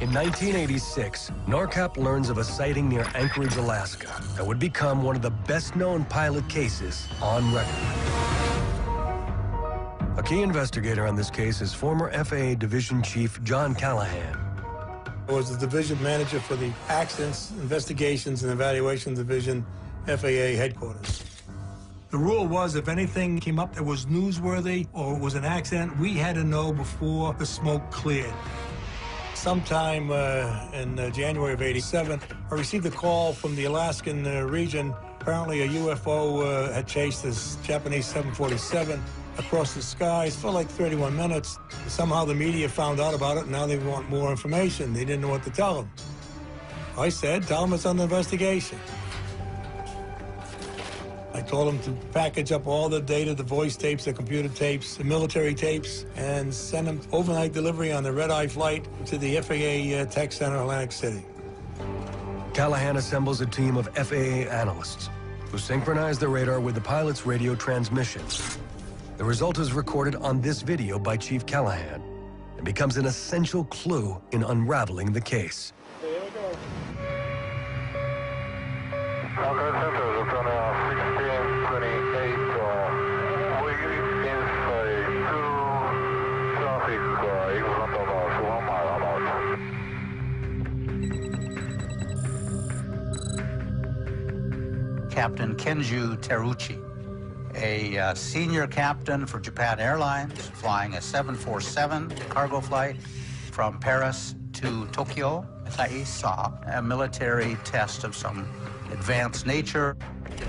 In 1986, NARCAP learns of a sighting near Anchorage, Alaska, that would become one of the best-known pilot cases on record. A key investigator on this case is former FAA Division Chief John Callahan. I was the division manager for the Accidents, Investigations, and Evaluation Division, FAA headquarters. The rule was if anything came up that was newsworthy or was an accident, we had to know before the smoke cleared. Sometime in January of '87, I received a call from the Alaskan region. Apparently a UFO had chased this Japanese 747 across the skies for like 31 minutes. Somehow the media found out about it, and now they want more information. They didn't know what to tell them. I said, tell them it's under investigation. I told them to package up all the data, the voice tapes, the computer tapes, the military tapes, and send them overnight delivery on the red-eye flight to the FAA Tech Center, Atlantic City. Callahan assembles a team of FAA analysts who synchronize the radar with the pilot's radio transmissions. The result is recorded on this video by Chief Callahan and becomes an essential clue in unraveling the case. Here we go. Okay, center, it's on 1628. We is a 2 traffic in front of us, 1 mile about. Captain Kenju Teruchi, a senior captain for Japan Airlines, flying a 747 cargo flight from Paris to Tokyo. He saw a military test of some advanced nature.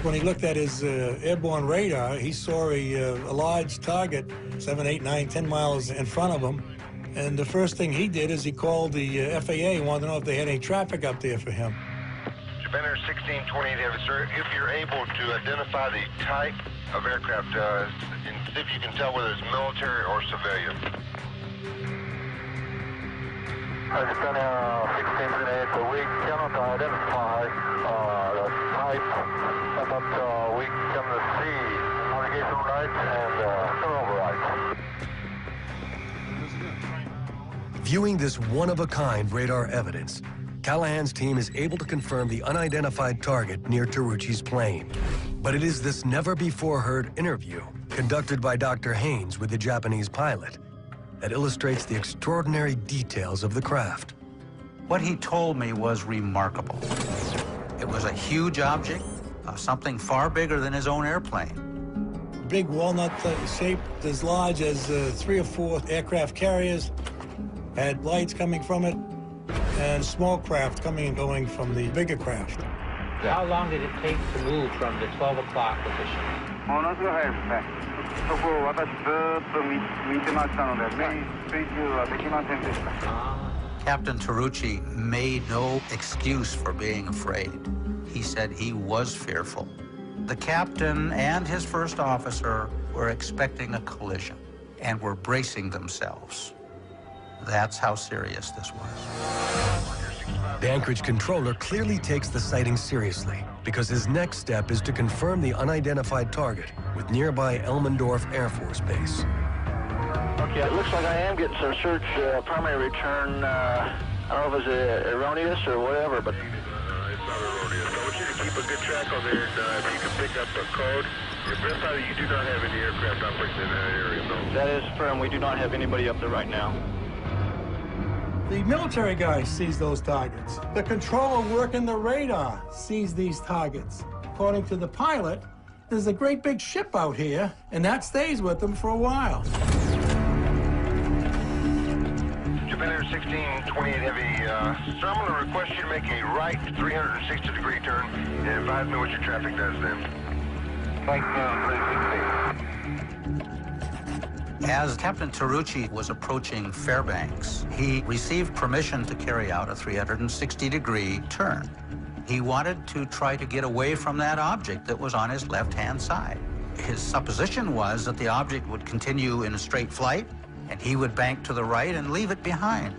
When he looked at his airborne radar, he saw a large target 7, 8, 9, 10 miles in front of him. And the first thing he did is he called the FAA and wanted to know if they had any traffic up there for him. Japan Air 1628, sir, if you're able to identify the type of aircraft, and see if you can tell whether it's military or civilian. Japan Air 1628, we cannot identify the type, but we can see navigation lights and turnover lights. Viewing this one-of-a-kind radar evidence, Callahan's team is able to confirm the unidentified target near Teruchi's plane. But it is this never-before-heard interview conducted by Dr. Haynes with the Japanese pilot that illustrates the extraordinary details of the craft. What he told me was remarkable. It was a huge object, something far bigger than his own airplane. Big walnut shape, as large as 3 or 4 aircraft carriers, had lights coming from it, and small craft coming and going from the bigger craft. How long did it take to move from the 12 o'clock position? Captain Teruchi made no excuse for being afraid. He said he was fearful. The captain and his first officer were expecting a collision and were bracing themselves. That's how serious this was. The Anchorage controller clearly takes the sighting seriously because his next step is to confirm the unidentified target with nearby Elmendorf Air Force Base. Okay, it looks like I am getting some search primary return. I don't know if it's erroneous or whatever, but... It's not erroneous. I want you to keep a good track on there, and if you can pick up a code. Your verify that you do not have any aircraft operating in that area, though. That is firm. We do not have anybody up there right now. The military guy sees those targets. The controller working the radar sees these targets. According to the pilot, there's a great big ship out here, and that stays with them for a while. Japan Air 1628 Heavy, sir, I'm going to request you to make a right 360-degree turn and advise me what your traffic does then. As Captain Terrucci was approaching Fairbanks, he received permission to carry out a 360-degree turn. He wanted to try to get away from that object that was on his left-hand side. His supposition was that the object would continue in a straight flight, and he would bank to the right and leave it behind.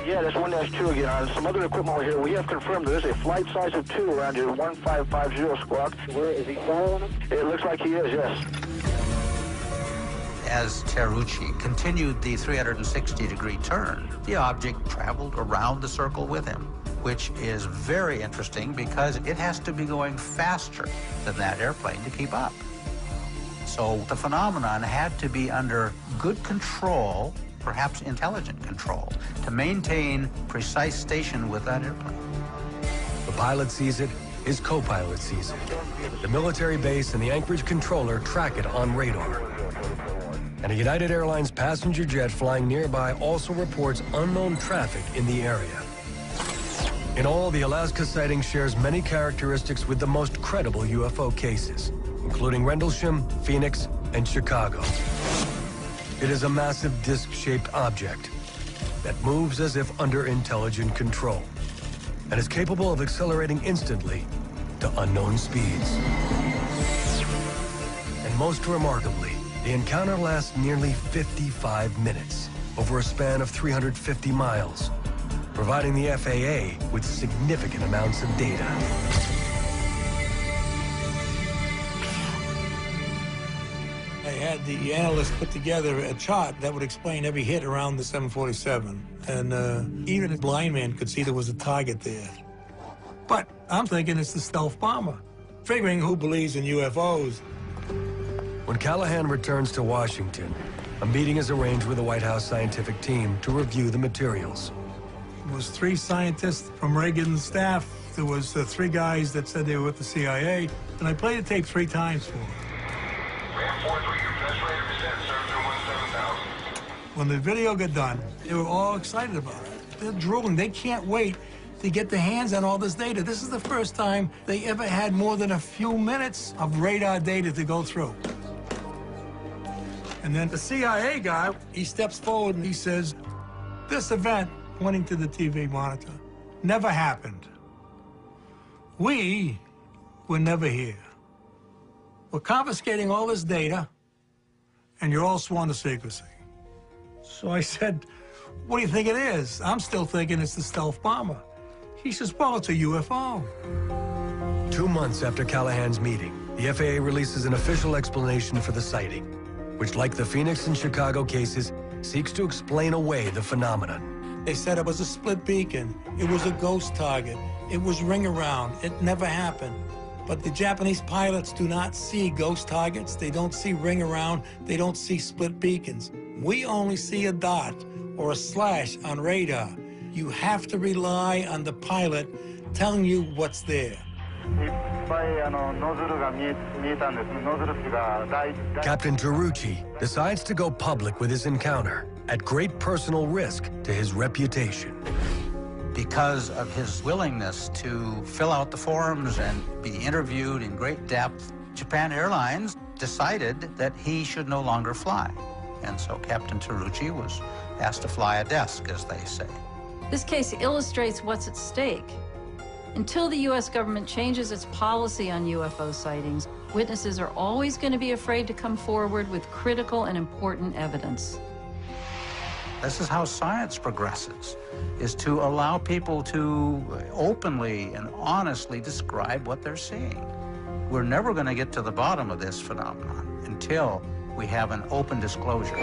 Yeah, that's 1-2 again. On some other equipment here, we have confirmed there is a flight size of 2 around your 1550 squawk. Where is he following him? It looks like he is, yes. As Terrucci continued the 360-degree turn, the object traveled around the circle with him, which is very interesting because it has to be going faster than that airplane to keep up. So the phenomenon had to be under good control, perhaps intelligent control, to maintain precise station with that airplane. The pilot sees it, his co-pilot sees it. The military base and the Anchorage controller track it on radar. And a United Airlines passenger jet flying nearby also reports unknown traffic in the area. In all, the Alaska sighting shares many characteristics with the most credible UFO cases, including Rendlesham, Phoenix, and Chicago. It is a massive disc-shaped object that moves as if under intelligent control and is capable of accelerating instantly to unknown speeds. And most remarkably, the encounter lasts nearly 55 minutes over a span of 350 miles, providing the FAA with significant amounts of data. I had the analysts put together a chart that would explain every hit around the 747. And even a blind man could see there was a target there. But I'm thinking it's the stealth bomber, figuring who believes in UFOs. When Callahan returns to Washington, a meeting is arranged with the White House scientific team to review the materials. There was 3 scientists from Reagan's staff. There was 3 guys that said they were with the CIA. And I played the tape 3 times for them. When the video got done, they were all excited about it. They're drooling. They can't wait to get their hands on all this data. This is the first time they ever had more than a few minutes of radar data to go through. And then the CIA guy, he steps forward and he says, this event, pointing to the TV monitor, never happened. We were never here. We're confiscating all this data, and you're all sworn to secrecy. So I said, what do you think it is? I'm still thinking it's the stealth bomber. He says, well, it's a UFO. 2 months after Callahan's meeting, the FAA releases an official explanation for the sighting, which, like the Phoenix and Chicago cases, seeks to explain away the phenomenon. They said it was a split beacon. It was a ghost target. It was ring around. It never happened. But the Japanese pilots do not see ghost targets. They don't see ring around. They don't see split beacons. We only see a dot or a slash on radar. You have to rely on the pilot telling you what's there. Captain Terrucci decides to go public with his encounter at great personal risk to his reputation. Because of his willingness to fill out the forms and be interviewed in great depth, Japan Airlines decided that he should no longer fly. And so Captain Terrucci was asked to fly a desk, as they say. This case illustrates what's at stake. Until the U.S. government changes its policy on UFO sightings, witnesses are always going to be afraid to come forward with critical and important evidence. This is how science progresses, is to allow people to openly and honestly describe what they're seeing. We're never going to get to the bottom of this phenomenon until We have an open disclosure.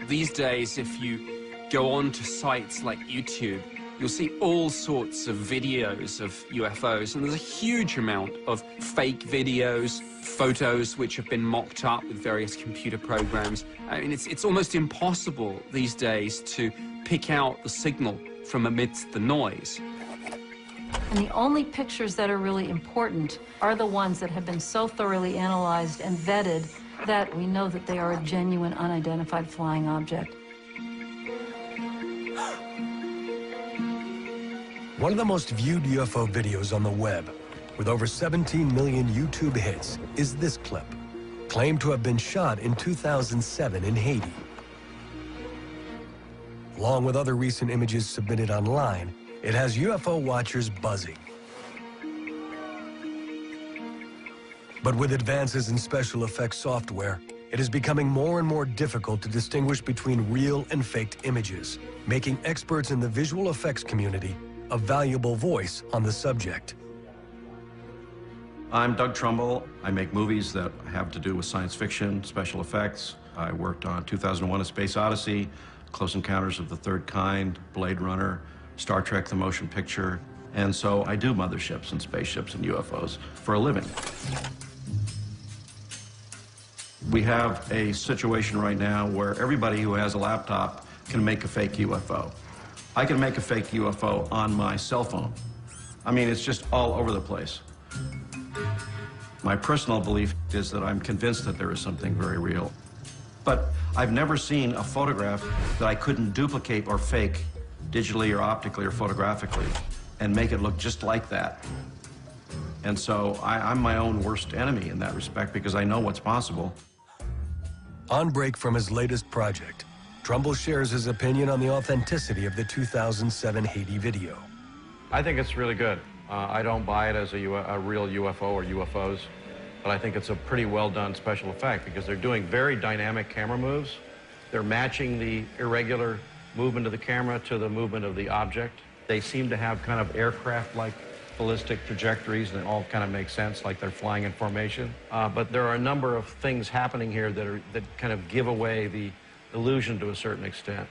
These days, if you go on to sites like YouTube, you'll see all sorts of videos of UFOs, and there's a huge amount of fake videos, photos which have been mocked up with various computer programs. I mean, it's almost impossible these days to pick out the signal from amidst the noise. And the only pictures that are really important are the ones that have been so thoroughly analyzed and vetted that we know that they are a genuine unidentified flying object. One of the most viewed UFO videos on the web, with over 17 million YouTube hits, is this clip, claimed to have been shot in 2007 in Haiti. Along with other recent images submitted online, it has UFO watchers buzzing. But with advances in special effects software, it is becoming more and more difficult to distinguish between real and faked images, making experts in the visual effects community a valuable voice on the subject. I'm Doug Trumbull. I make movies that have to do with science fiction, special effects. I worked on 2001: A Space Odyssey, Close Encounters of the Third Kind, Blade Runner, Star Trek: The Motion Picture. And so I do motherships and spaceships and UFOs for a living. We have a situation right now where everybody who has a laptop can make a fake UFO. I can make a fake UFO on my cell phone. I mean, it's just all over the place. My personal belief is that I'm convinced that there is something very real. But I've never seen a photograph that I couldn't duplicate or fake digitally or optically or photographically and make it look just like that. And so I'm my own worst enemy in that respect because I know what's possible. On break from his latest project, Trumbull shares his opinion on the authenticity of the 2007 Haiti video. I think it's really good. I don't buy it as a real UFO or UFOs, but I think it's a pretty well done special effect because they're doing very dynamic camera moves. They're matching the irregular movement of the camera to the movement of the object. They seem to have kind of aircraft-like ballistic trajectories, and it all kind of makes sense, like they're flying in formation. But there are a number of things happening here that kind of give away the illusion to a certain extent.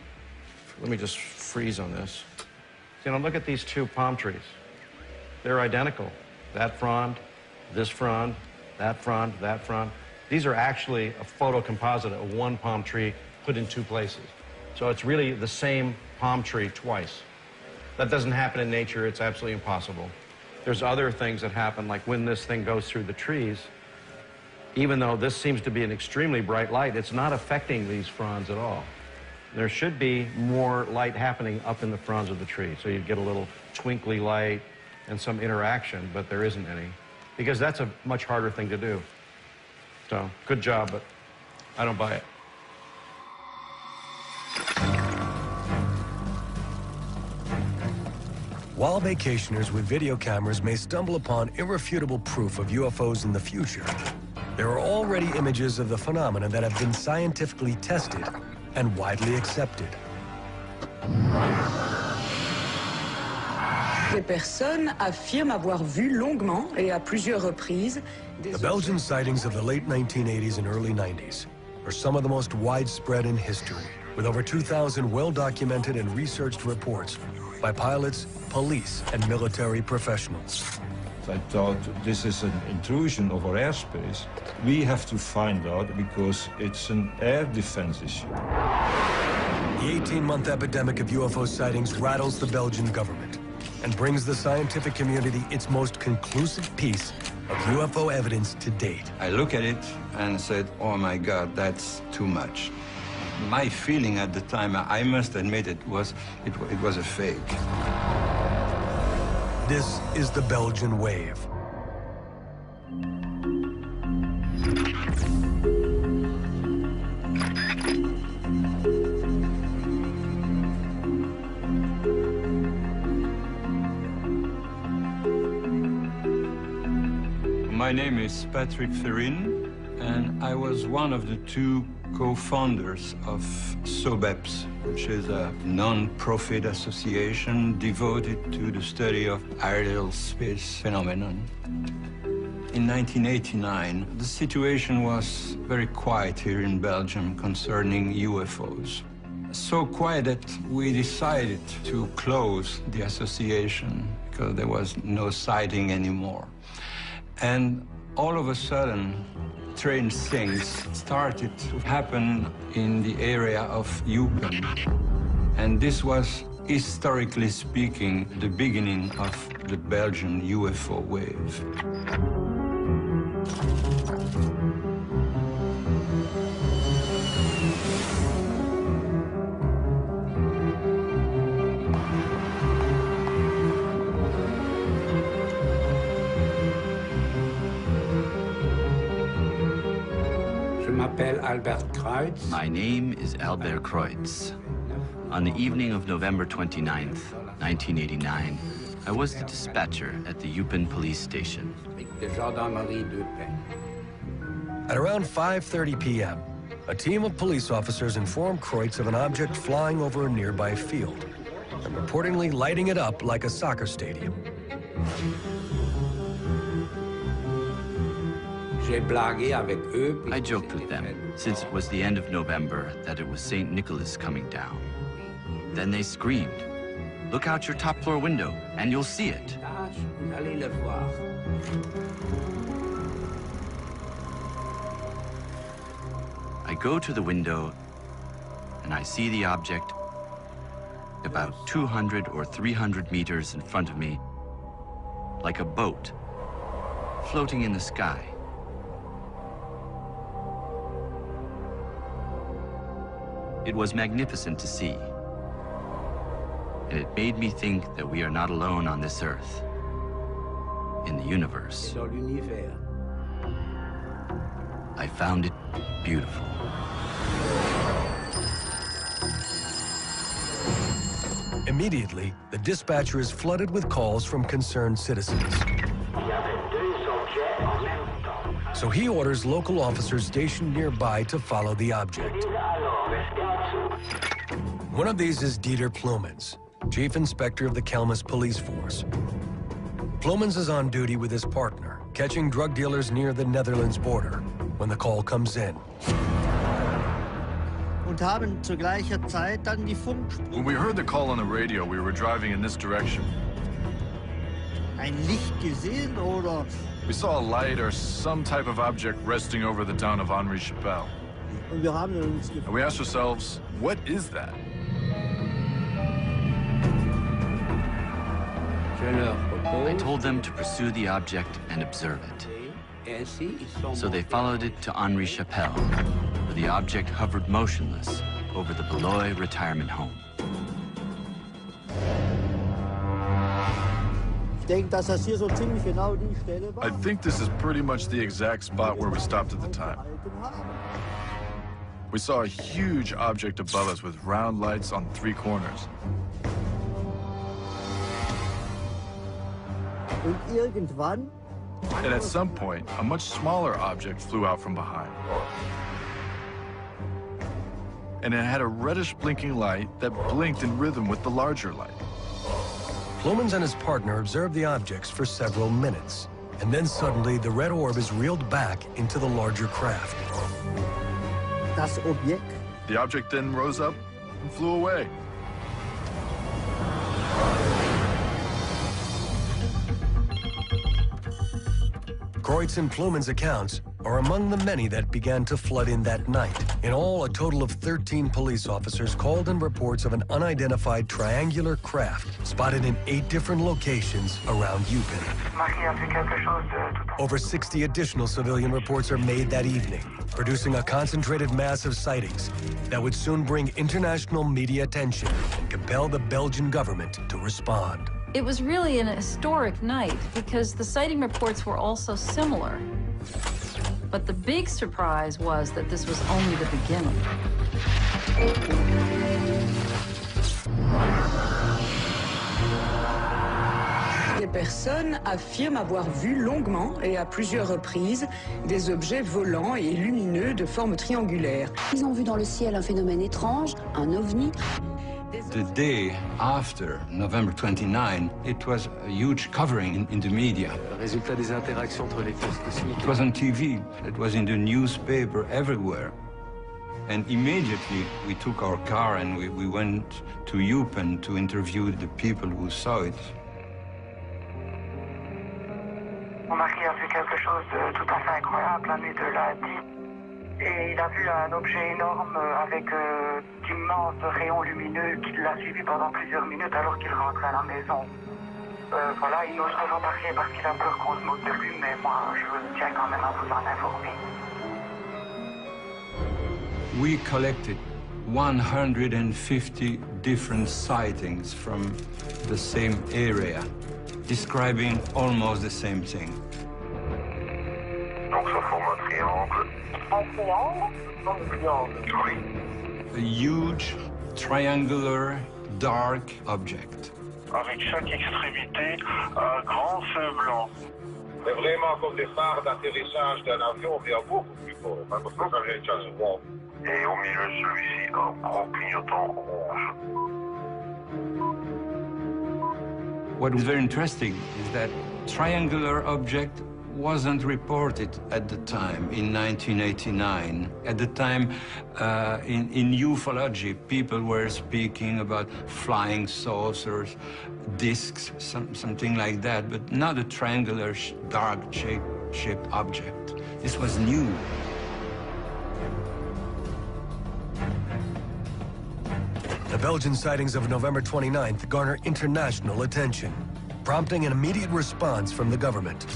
Let me just freeze on this. You know, look at these two palm trees. They're identical. That frond, this frond, that frond, that frond. These are actually a photo composite of one palm tree put in two places. So it's really the same palm tree twice. That doesn't happen in nature. It's absolutely impossible. There's other things that happen, like when this thing goes through the trees, even though this seems to be an extremely bright light, it's not affecting these fronds at all. There should be more light happening up in the fronds of the tree, so you get a little twinkly light and some interaction, but there isn't any, because that's a much harder thing to do. So, good job, but I don't buy it. While vacationers with video cameras may stumble upon irrefutable proof of UFOs in the future, there are already images of the phenomena that have been scientifically tested and widely accepted. Des personnes affirment avoir vu longuement et à plusieurs reprises The Belgian sightings of the late 1980s and early 90s are some of the most widespread in history, with over 2,000 well-documented and researched reports by pilots, police, and military professionals. I thought this is an intrusion of our airspace. We have to find out because it's an air defense issue. The 18-month epidemic of UFO sightings rattles the Belgian government and brings the scientific community its most conclusive piece of UFO evidence to date. I look at it and said, oh my God, that's too much. My feeling at the time, I must admit it was a fake. This is the Belgian wave. My name is Patrick Ferrin, and I was one of the two co-founders of SOBEPS, which is a non-profit association devoted to the study of aerial space phenomenon. In 1989, the situation was very quiet here in Belgium concerning UFOs. So quiet that we decided to close the association because there was no sighting anymore. And all of a sudden, strange things started to happen in the area of Eupen. And this was, historically speaking, the beginning of the Belgian UFO wave. My name is Albert Kreutz. On the evening of November 29th, 1989, I was the dispatcher at the Eupen police station. At around 5:30 p.m., a team of police officers informed Kreutz of an object flying over a nearby field and reportedly lighting it up like a soccer stadium. I joked with them, since it was the end of November, that it was St. Nicholas coming down. Then they screamed, "Look out your top floor window, and you'll see it." I go to the window, and I see the object about 200 or 300 meters in front of me, like a boat, floating in the sky. It was magnificent to see, and it made me think that we are not alone on this earth, in the universe. I found it beautiful. Immediately, the dispatcher is flooded with calls from concerned citizens. So he orders local officers stationed nearby to follow the object. One of these is Dieter Plumens, Chief Inspector of the Kelmis Police Force. Plumens is on duty with his partner, catching drug dealers near the Netherlands border, when the call comes in. When we heard the call on the radio, we were driving in this direction. We saw a light or some type of object resting over the town of Henri Chapelle. And we asked ourselves, what is that? I told them to pursue the object and observe it. So they followed it to Henri Chapelle, where the object hovered motionless over the Beloy retirement home. I think this is pretty much the exact spot where we stopped at the time. We saw a huge object above us with round lights on 3 corners. And at some point, a much smaller object flew out from behind. And it had a reddish blinking light that blinked in rhythm with the larger light. Plumens and his partner observe the objects for several minutes, and then suddenly the red orb is reeled back into the larger craft. The object then rose up and flew away. Kreutz and Plumens' accounts are among the many that began to flood in that night. In all, a total of 13 police officers called in reports of an unidentified triangular craft spotted in 8 different locations around Eupen. Over 60 additional civilian reports are made that evening, producing a concentrated mass of sightings that would soon bring international media attention and compel the Belgian government to respond. It was really an historic night because the sighting reports were all so similar. But the big surprise was that this was only the beginning. Des personnes affirment avoir vu longuement et à plusieurs reprises des objets volants et lumineux de forme triangulaire. Ils ont vu dans le ciel un phénomène étrange, un ovni. The day after November 29, it was a huge covering in the media. Résultat des interactions entre les forces cosmiques. It was on TV, it was in the newspaper everywhere. And immediately we took our car and we went to Eupen to interview the people who saw it. Mon mari a vu quelque chose de tout à fait incroyable la nuit de lundi. Et il a vu un objet énorme avec d'immenses rayons lumineux qui l'a suivi pendant plusieurs minutes alors qu'il rentrait à la maison. Voilà, il n'ose pas en parler parce qu'il a peur qu'on se moque de lui, mais moi, je tiens quand même à vous en informer. We collected 150 different sightings from the same area, describing almost the same thing. Donc ça forme un triangle. Un triangle? Un triangle. Oui. A huge, triangular, dark object. Avec chaque extrémité, un grand feu blanc. C'est vraiment comme des phares d'atterrissage d'un avion, mais beaucoup plus beau. Parce que ça vient de Chasuble. Et au milieu de celui-ci, un gros clignotant rouge. What is very interesting is that triangular object wasn't reported at the time in 1989. At the time, in ufology, people were speaking about flying saucers, discs, something like that, but not a triangular, dark-shaped object. This was new. The Belgian sightings of November 29th garner international attention, prompting an immediate response from the government.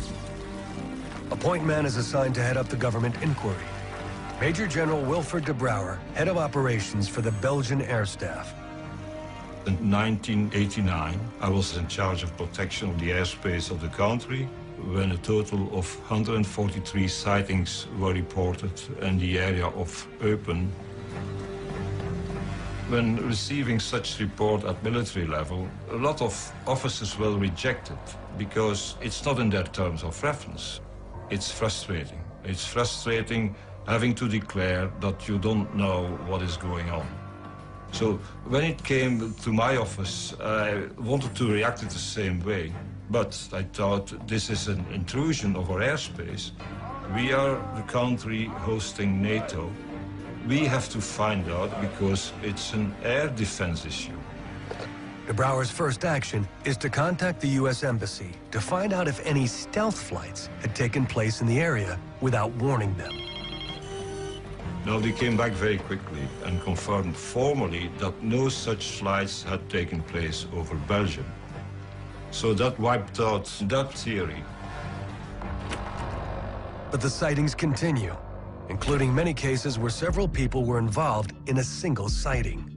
A point man is assigned to head up the government inquiry. Major General Wilfred de Brouwer, head of operations for the Belgian Air Staff. In 1989, I was in charge of protection of the airspace of the country when a total of 143 sightings were reported in the area of Eupen. When receiving such report at military level, a lot of officers will reject it because it's not in their terms of reference. It's frustrating. It's frustrating having to declare that you don't know what is going on. So when it came to my office, I wanted to react in the same way. But I thought this is an intrusion of our airspace. We are the country hosting NATO. We have to find out because it's an air defense issue. De Brouwer's first action is to contact the U.S. Embassy to find out if any stealth flights had taken place in the area without warning them. No, they came back very quickly and confirmed formally that no such flights had taken place over Belgium. So that wiped out that theory. But the sightings continue, including many cases where several people were involved in a single sighting.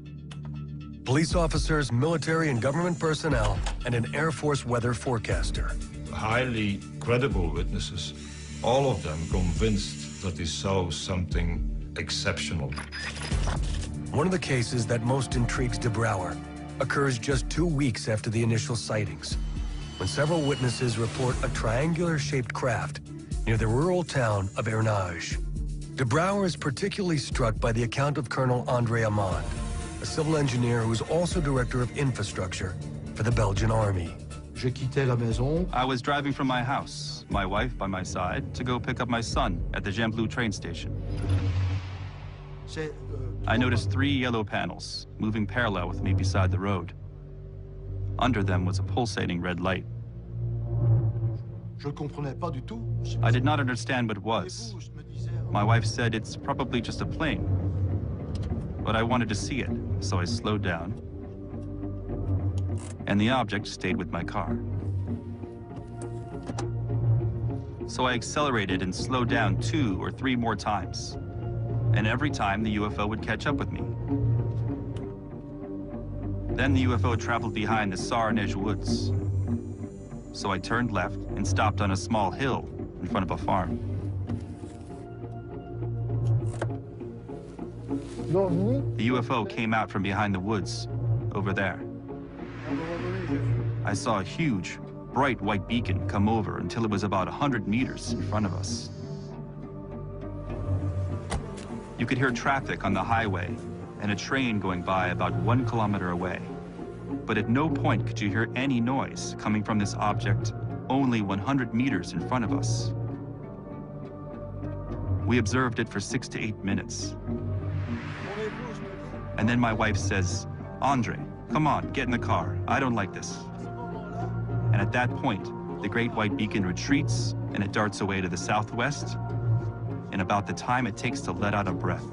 Police officers, military and government personnel, and an Air Force weather forecaster. Highly credible witnesses, all of them convinced that they saw something exceptional. One of the cases that most intrigues de Brouwer occurs just 2 weeks after the initial sightings, when several witnesses report a triangular-shaped craft near the rural town of Ernage. De Brouwer is particularly struck by the account of Colonel André Amand, a civil engineer who is also director of infrastructure for the Belgian Army. I was driving from my house, my wife by my side, to go pick up my son at the Gembloux train station. I noticed 3 yellow panels moving parallel with me beside the road. Under them was a pulsating red light. I did not understand what it was. My wife said it's probably just a plane. But I wanted to see it, so I slowed down. And the object stayed with my car. So I accelerated and slowed down 2 or 3 more times. And every time the UFO would catch up with me. Then the UFO traveled behind the Sarnej woods. So I turned left and stopped on a small hill in front of a farm. The UFO came out from behind the woods, over there. I saw a huge, bright white beacon come over until it was about 100 meters in front of us. You could hear traffic on the highway and a train going by about 1 kilometer away. But at no point could you hear any noise coming from this object only 100 meters in front of us. We observed it for 6 to 8 minutes. And then my wife says, "Andre, come on, get in the car. I don't like this." And at that point, the great white beacon retreats and it darts away to the southwest in about the time it takes to let out a breath.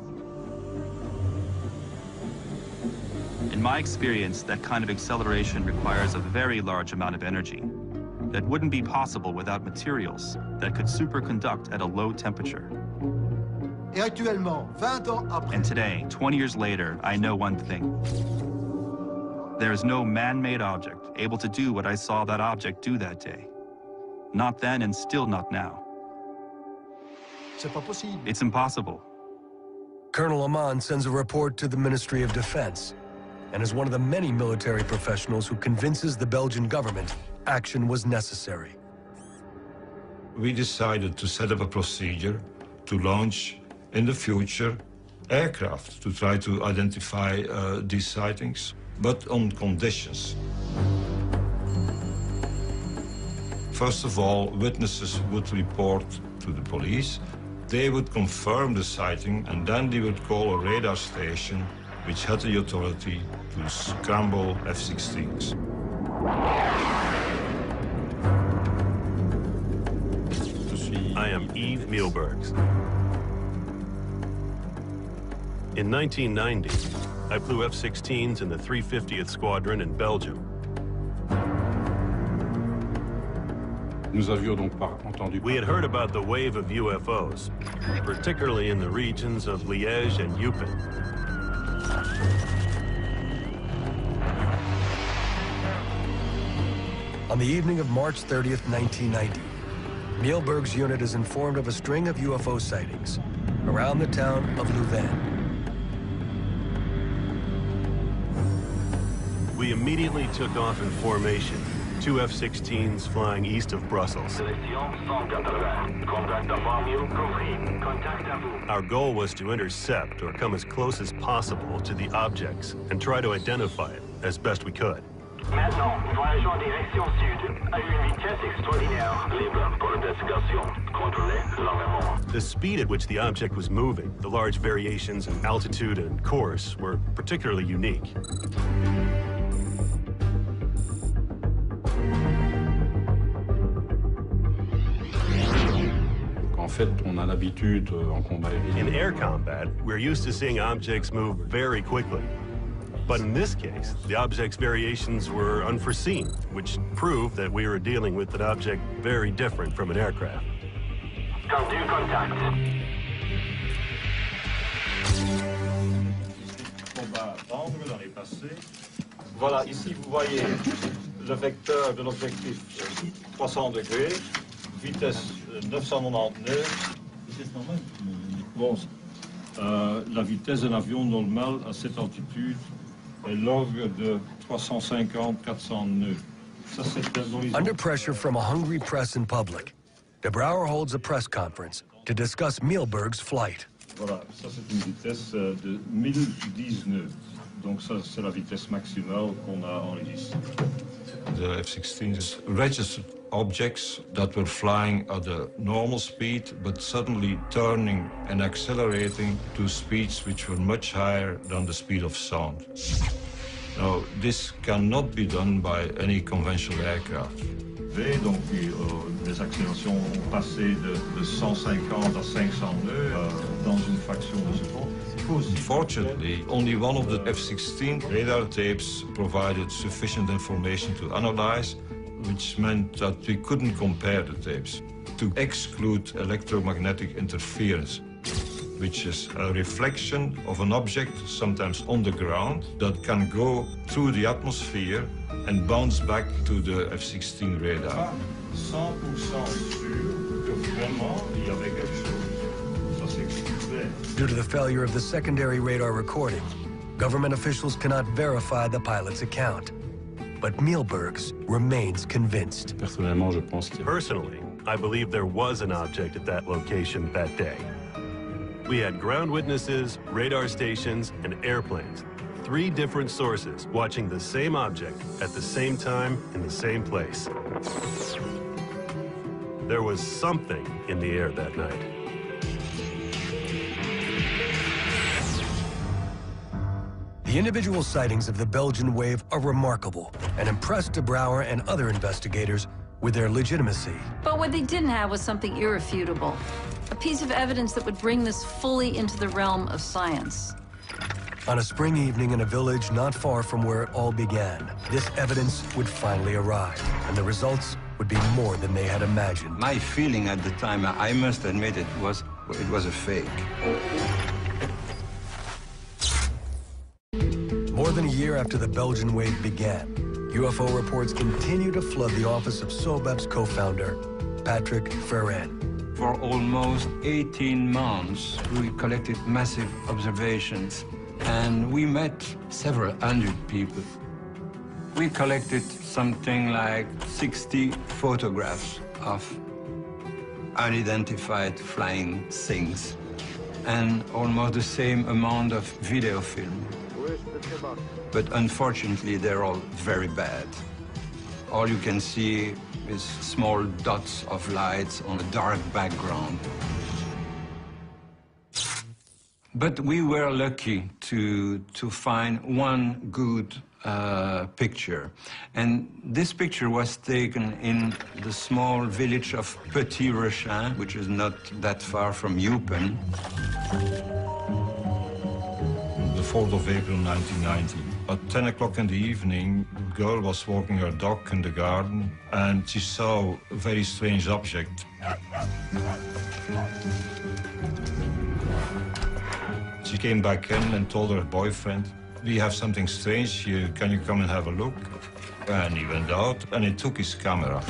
In my experience, that kind of acceleration requires a very large amount of energy that wouldn't be possible without materials that could superconduct at a low temperature. And today, 20 years later, I know one thing. There is no man-made object able to do what I saw that object do that day. Not then and still not now. It's impossible. Colonel Aman sends a report to the Ministry of Defense and is one of the many military professionals who convinces the Belgian government action was necessary. We decided to set up a procedure to launch, in the future, aircraft to try to identify these sightings, but on conditions. First of all, witnesses would report to the police. They would confirm the sighting, and then they would call a radar station which had the authority to scramble F-16s. I am Yves Mielbergs. In 1990, I flew F-16s in the 350th Squadron in Belgium. We had heard about the wave of UFOs, particularly in the regions of Liège and Eupen. On the evening of March 30th, 1990, Mielberg's unit is informed of a string of UFO sightings around the town of Louvain. We immediately took off in formation, 2 F-16s flying east of Brussels. Our goal was to intercept or come as close as possible to the objects and try to identify it as best we could. Maintenant, voyageons en direction sud, à une vitesse extraordinaire. Libre pour l'investigation. Contrôlez l'armement. The speed at which the object was moving, the large variations in altitude and course, were particularly unique. In air combat, we're used to seeing objects move very quickly. But in this case, the object's variations were unforeseen, which proved that we were dealing with an object very different from an aircraft. Voilà, ici vous voyez le vecteur de l'objectif 300 degrés, vitesse 999. Vitesse normale? Bon, la vitesse d'un avion normal à cette altitude est l'ordre de 350-400 nœuds. Ça, c'est un horizon. Under pressure from a hungry press and public, De Brouwer holds a press conference to discuss Mielberg's flight. Voilà, ça c'est une vitesse de 1010 nœuds. Donc ça c'est la vitesse maximale qu'on a enregistrée. The F-16s registered objects that were flying at a normal speed, but suddenly turning and accelerating to speeds which were much higher than the speed of sound. Now, this cannot be done by any conventional aircraft. Donc les accélérations ont passé de 150 à 500 nœuds dans une fraction de seconde. Unfortunately, only one of the F-16 radar tapes provided sufficient information to analyze, which meant that we couldn't compare the tapes to exclude electromagnetic interference, which is a reflection of an object, sometimes on the ground, that can go through the atmosphere and bounce back to the F-16 radar. 100% sûr que vraiment il y avait quelque chose. Ça c'est clair. Due to the failure of the secondary radar recording, government officials cannot verify the pilot's account. But Mielbergs remains convinced. Personally, I believe there was an object at that location that day. We had ground witnesses, radar stations, and airplanes. 3 different sources watching the same object at the same time in the same place. There was something in the air that night. The individual sightings of the Belgian wave are remarkable and impressed de Brouwer and other investigators with their legitimacy. But what they didn't have was something irrefutable, a piece of evidence that would bring this fully into the realm of science. On a spring evening in a village not far from where it all began, this evidence would finally arrive, and the results would be more than they had imagined. My feeling at the time, I must admit, it was a fake. More than a year after the Belgian wave began, UFO reports continue to flood the office of SOBEP's co-founder, Patrick Ferrin. For almost 18 months, we collected massive observations, and we met several hundred people. We collected something like 60 photographs of unidentified flying things, and almost the same amount of video film. But unfortunately, they're all very bad. All you can see is small dots of lights on a dark background. But we were lucky to find one good picture. And this picture was taken in the small village of Petit Rechin, which is not that far from Eupen. The 4th of April 1990. At 10 o'clock in the evening, a girl was walking her dog in the garden, and she saw a very strange object. She came back in and told her boyfriend, "We have something strange here, can you come and have a look?" And he went out and he took his camera.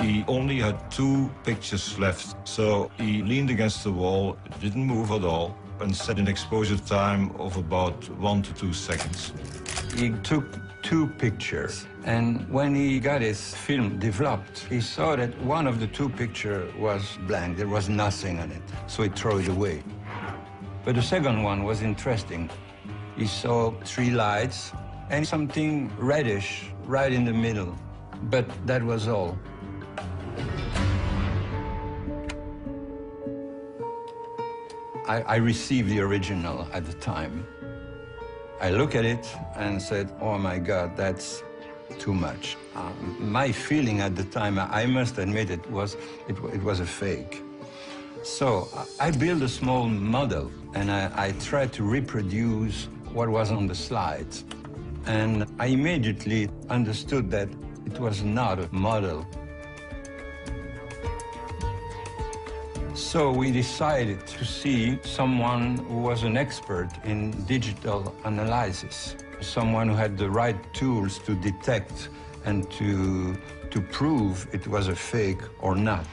He only had 2 pictures left, so he leaned against the wall, didn't move at all, and set an exposure time of about 1 to 2 seconds. He took 2 pictures, and when he got his film developed, he saw that one of the 2 pictures was blank. There was nothing on it, so he threw it away. But the second one was interesting. He saw 3 lights and something reddish right in the middle, but that was all. I received the original at the time. I looked at it and said, "Oh my God, that's too much." My feeling at the time, I must admit, it was a fake. So I built a small model, and I tried to reproduce what was on the slides. And I immediately understood that it was not a model. So we decided to see someone who was an expert in digital analysis, someone who had the right tools to detect and to prove it was a fake or not.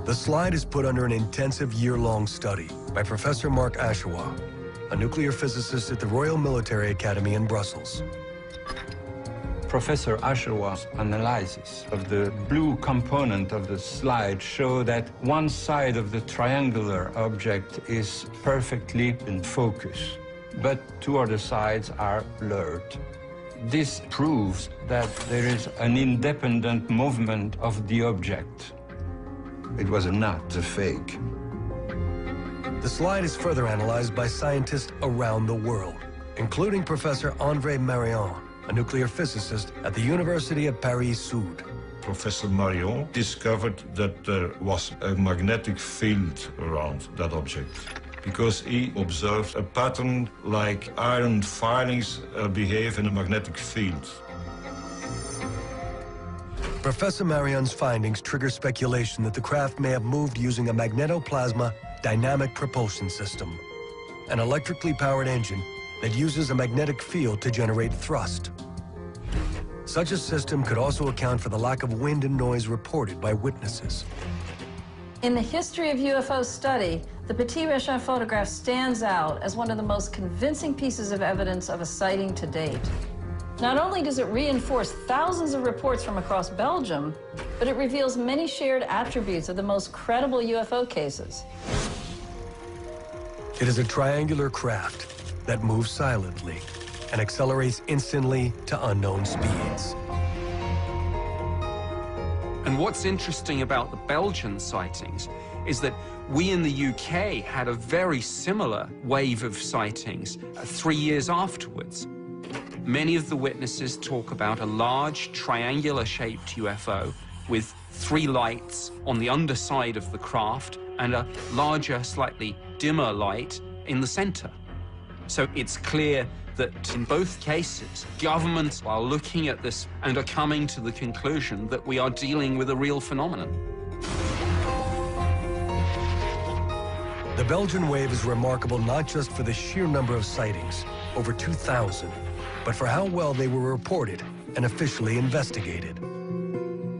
The slide is put under an intensive year-long study by Professor Mark Ashewa, a nuclear physicist at the Royal Military Academy in Brussels. Professor Ashewa's analysis of the blue component of the slide show that one side of the triangular object is perfectly in focus, but 2 other sides are blurred. This proves that there is an independent movement of the object. It was not a fake. The slide is further analyzed by scientists around the world, including Professor André Marion, a nuclear physicist at the University of Paris-Sud. Professor Marion discovered that there was a magnetic field around that object, because he observed a pattern like iron filings behave in a magnetic field. Professor Marion's findings trigger speculation that the craft may have moved using a magnetoplasma dynamic propulsion system, an electrically powered engine that uses a magnetic field to generate thrust. Such a system could also account for the lack of wind and noise reported by witnesses. In the history of UFO study, the Petit Rechin photograph stands out as one of the most convincing pieces of evidence of a sighting to date. Not only does it reinforce thousands of reports from across Belgium, but it reveals many shared attributes of the most credible UFO cases. It is a triangular craft that moves silently and accelerates instantly to unknown speeds. And what's interesting about the Belgian sightings is that we in the UK had a very similar wave of sightings 3 years afterwards. Many of the witnesses talk about a large triangular-shaped UFO with 3 lights on the underside of the craft and a larger, slightly dimmer light in the center. So it's clear that in both cases, governments are looking at this and are coming to the conclusion that we are dealing with a real phenomenon. The Belgian wave is remarkable not just for the sheer number of sightings, over 2,000, but for how well they were reported and officially investigated.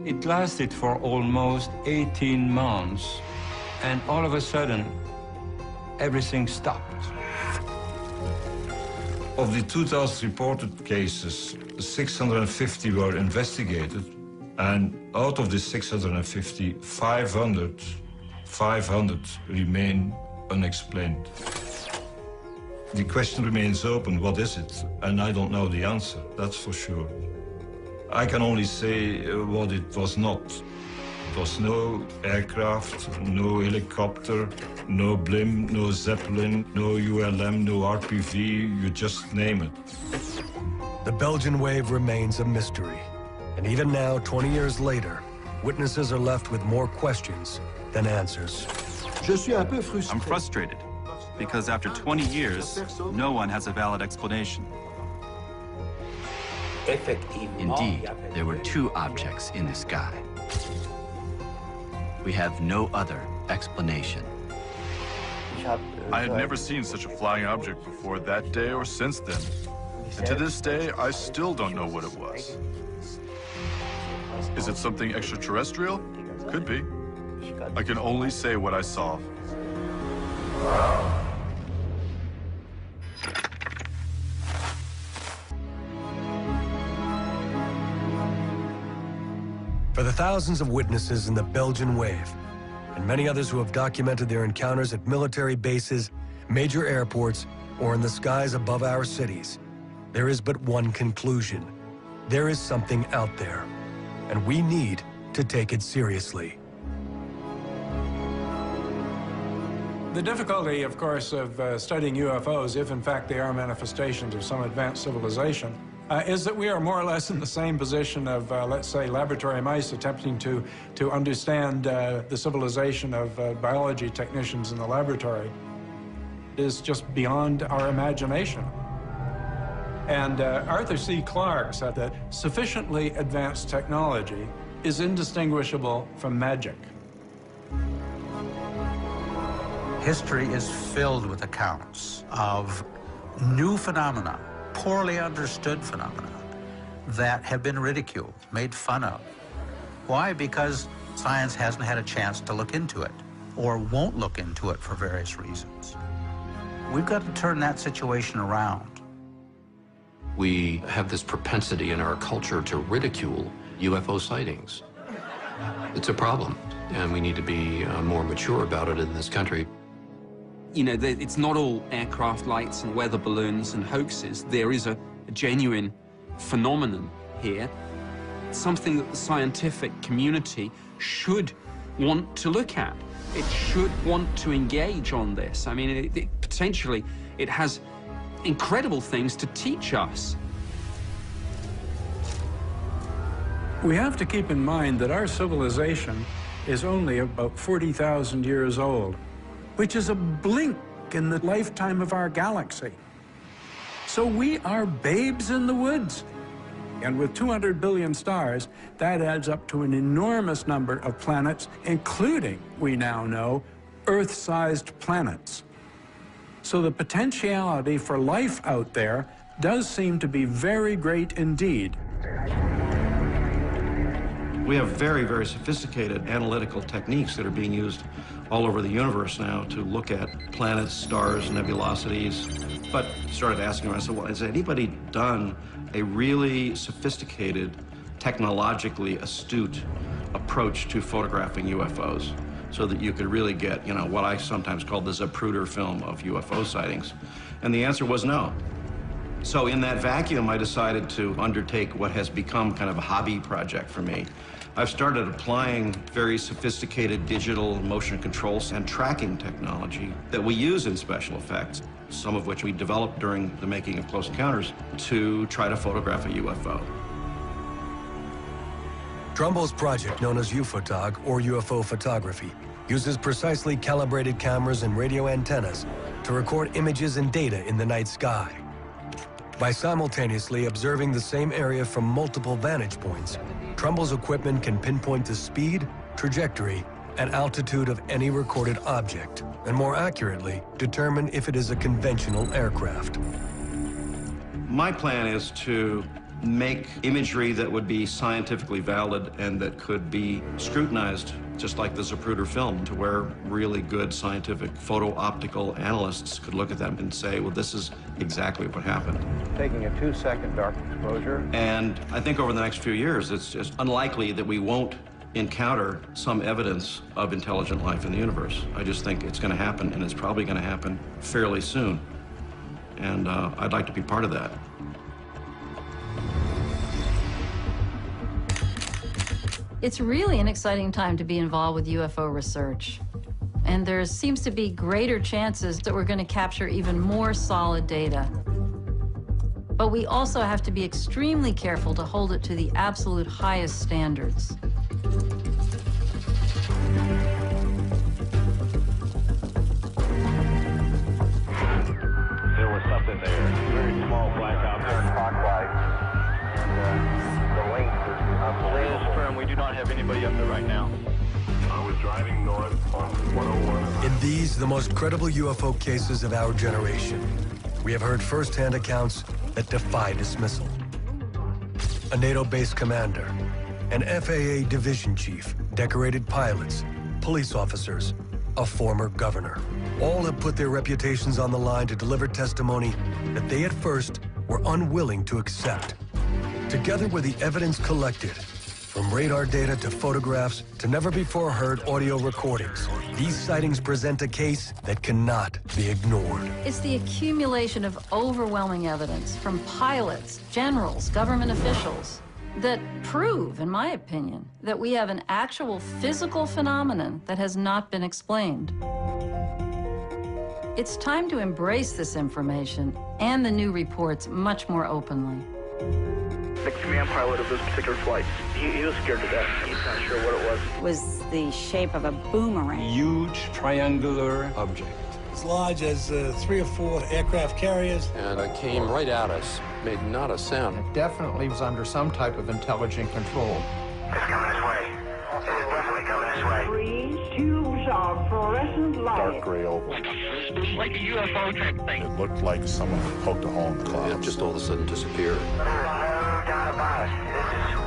It lasted for almost 18 months, and all of a sudden, everything stopped. Of the 2,000 reported cases, 650 were investigated, and out of the 650, 500 remain unexplained. The question remains open, what is it? And I don't know the answer, that's for sure. I can only say what it was not. It was no aircraft, no helicopter, no blimp, no Zeppelin, no ULM, no RPV, you just name it. The Belgian wave remains a mystery. And even now, 20 years later, witnesses are left with more questions than answers. I'm frustrated because after 20 years, no one has a valid explanation. Indeed, there were 2 objects in the sky. We have no other explanation. I had never seen such a flying object before that day or since then. And to this day, I still don't know what it was. Is it something extraterrestrial? Could be. I can only say what I saw. For the thousands of witnesses in the Belgian wave, and many others who have documented their encounters at military bases, major airports, or in the skies above our cities, there is but one conclusion. There is something out there, and we need to take it seriously. The difficulty, of course, of studying UFOs, if in fact they are manifestations of some advanced civilization, is that we are more or less in the same position of, let's say, laboratory mice attempting to understand the civilization of biology technicians in the laboratory. It is just beyond our imagination. And Arthur C. Clarke said that sufficiently advanced technology is indistinguishable from magic. History is filled with accounts of new phenomena, poorly understood phenomena, that have been ridiculed, made fun of. Why? Because science hasn't had a chance to look into it, or won't look into it for various reasons. We've got to turn that situation around. We have this propensity in our culture to ridicule UFO sightings. It's a problem, and we need to be more mature about it in this country. You know, it's not all aircraft lights and weather balloons and hoaxes. There is a genuine phenomenon here, something that the scientific community should want to look at. It should want to engage on this. I mean, potentially, it has incredible things to teach us. We have to keep in mind that our civilization is only about 40,000 years old, which is a blink in the lifetime of our galaxy. So we are babes in the woods. And with 200 billion stars, that adds up to an enormous number of planets, including, we now know, Earth-sized planets. So the potentiality for life out there does seem to be very great indeed. We have very, very sophisticated analytical techniques that are being used all over the universe now to look at planets, stars, nebulosities. But started asking myself, well, has anybody done a really sophisticated, technologically astute approach to photographing UFOs so that you could really get, you know, what I sometimes call the Zapruder film of UFO sightings? And the answer was no. So in that vacuum, I decided to undertake what has become kind of a hobby project for me. I've started applying very sophisticated digital motion controls and tracking technology that we use in special effects, some of which we developed during the making of Close Encounters, to try to photograph a UFO. Trumbull's project, known as UFOTOG, or UFO photography, uses precisely calibrated cameras and radio antennas to record images and data in the night sky. By simultaneously observing the same area from multiple vantage points, Trumbull's equipment can pinpoint the speed, trajectory, and altitude of any recorded object, and more accurately, determine if it is a conventional aircraft. My plan is to make imagery that would be scientifically valid and that could be scrutinized, just like the Zapruder film, to where really good scientific photo-optical analysts could look at them and say, well, this is exactly what happened. Taking a 2-second dark exposure. And I think over the next few years, it's just unlikely that we won't encounter some evidence of intelligent life in the universe. I just think it's going to happen, and it's probably going to happen fairly soon. And I'd like to be part of that. It's really an exciting time to be involved with UFO research. And there seems to be greater chances that we're going to capture even more solid data. But we also have to be extremely careful to hold it to the absolute highest standards. There was something there. Very small black object. Clockwise. And the length is unbelievable. Firm, we do not have anybody up there right now. I was driving north on 101. In these, the most credible UFO cases of our generation, we have heard first-hand accounts that defy dismissal. A NATO-based commander, an FAA division chief, decorated pilots, police officers, a former governor. All have put their reputations on the line to deliver testimony that they at first were unwilling to accept. Together with the evidence collected, from radar data to photographs to never-before-heard audio recordings, these sightings present a case that cannot be ignored. It's the accumulation of overwhelming evidence from pilots, generals, government officials that prove, in my opinion, that we have an actual physical phenomenon that has not been explained. It's time to embrace this information and the new reports much more openly. The command pilot of this particular flight, he was scared to death. He's not sure what it was. It was the shape of a boomerang. Huge triangular object. As large as 3 or 4 aircraft carriers. And it came right at us, made not a sound. It definitely was under some type of intelligent control. It's coming this way. It's definitely coming this way. Green tubes of fluorescent light. Dark gray oval. Like a UFO type thing. It looked like someone poked a hole in the clouds. It just all of a sudden disappeared. There's no doubt about it. This is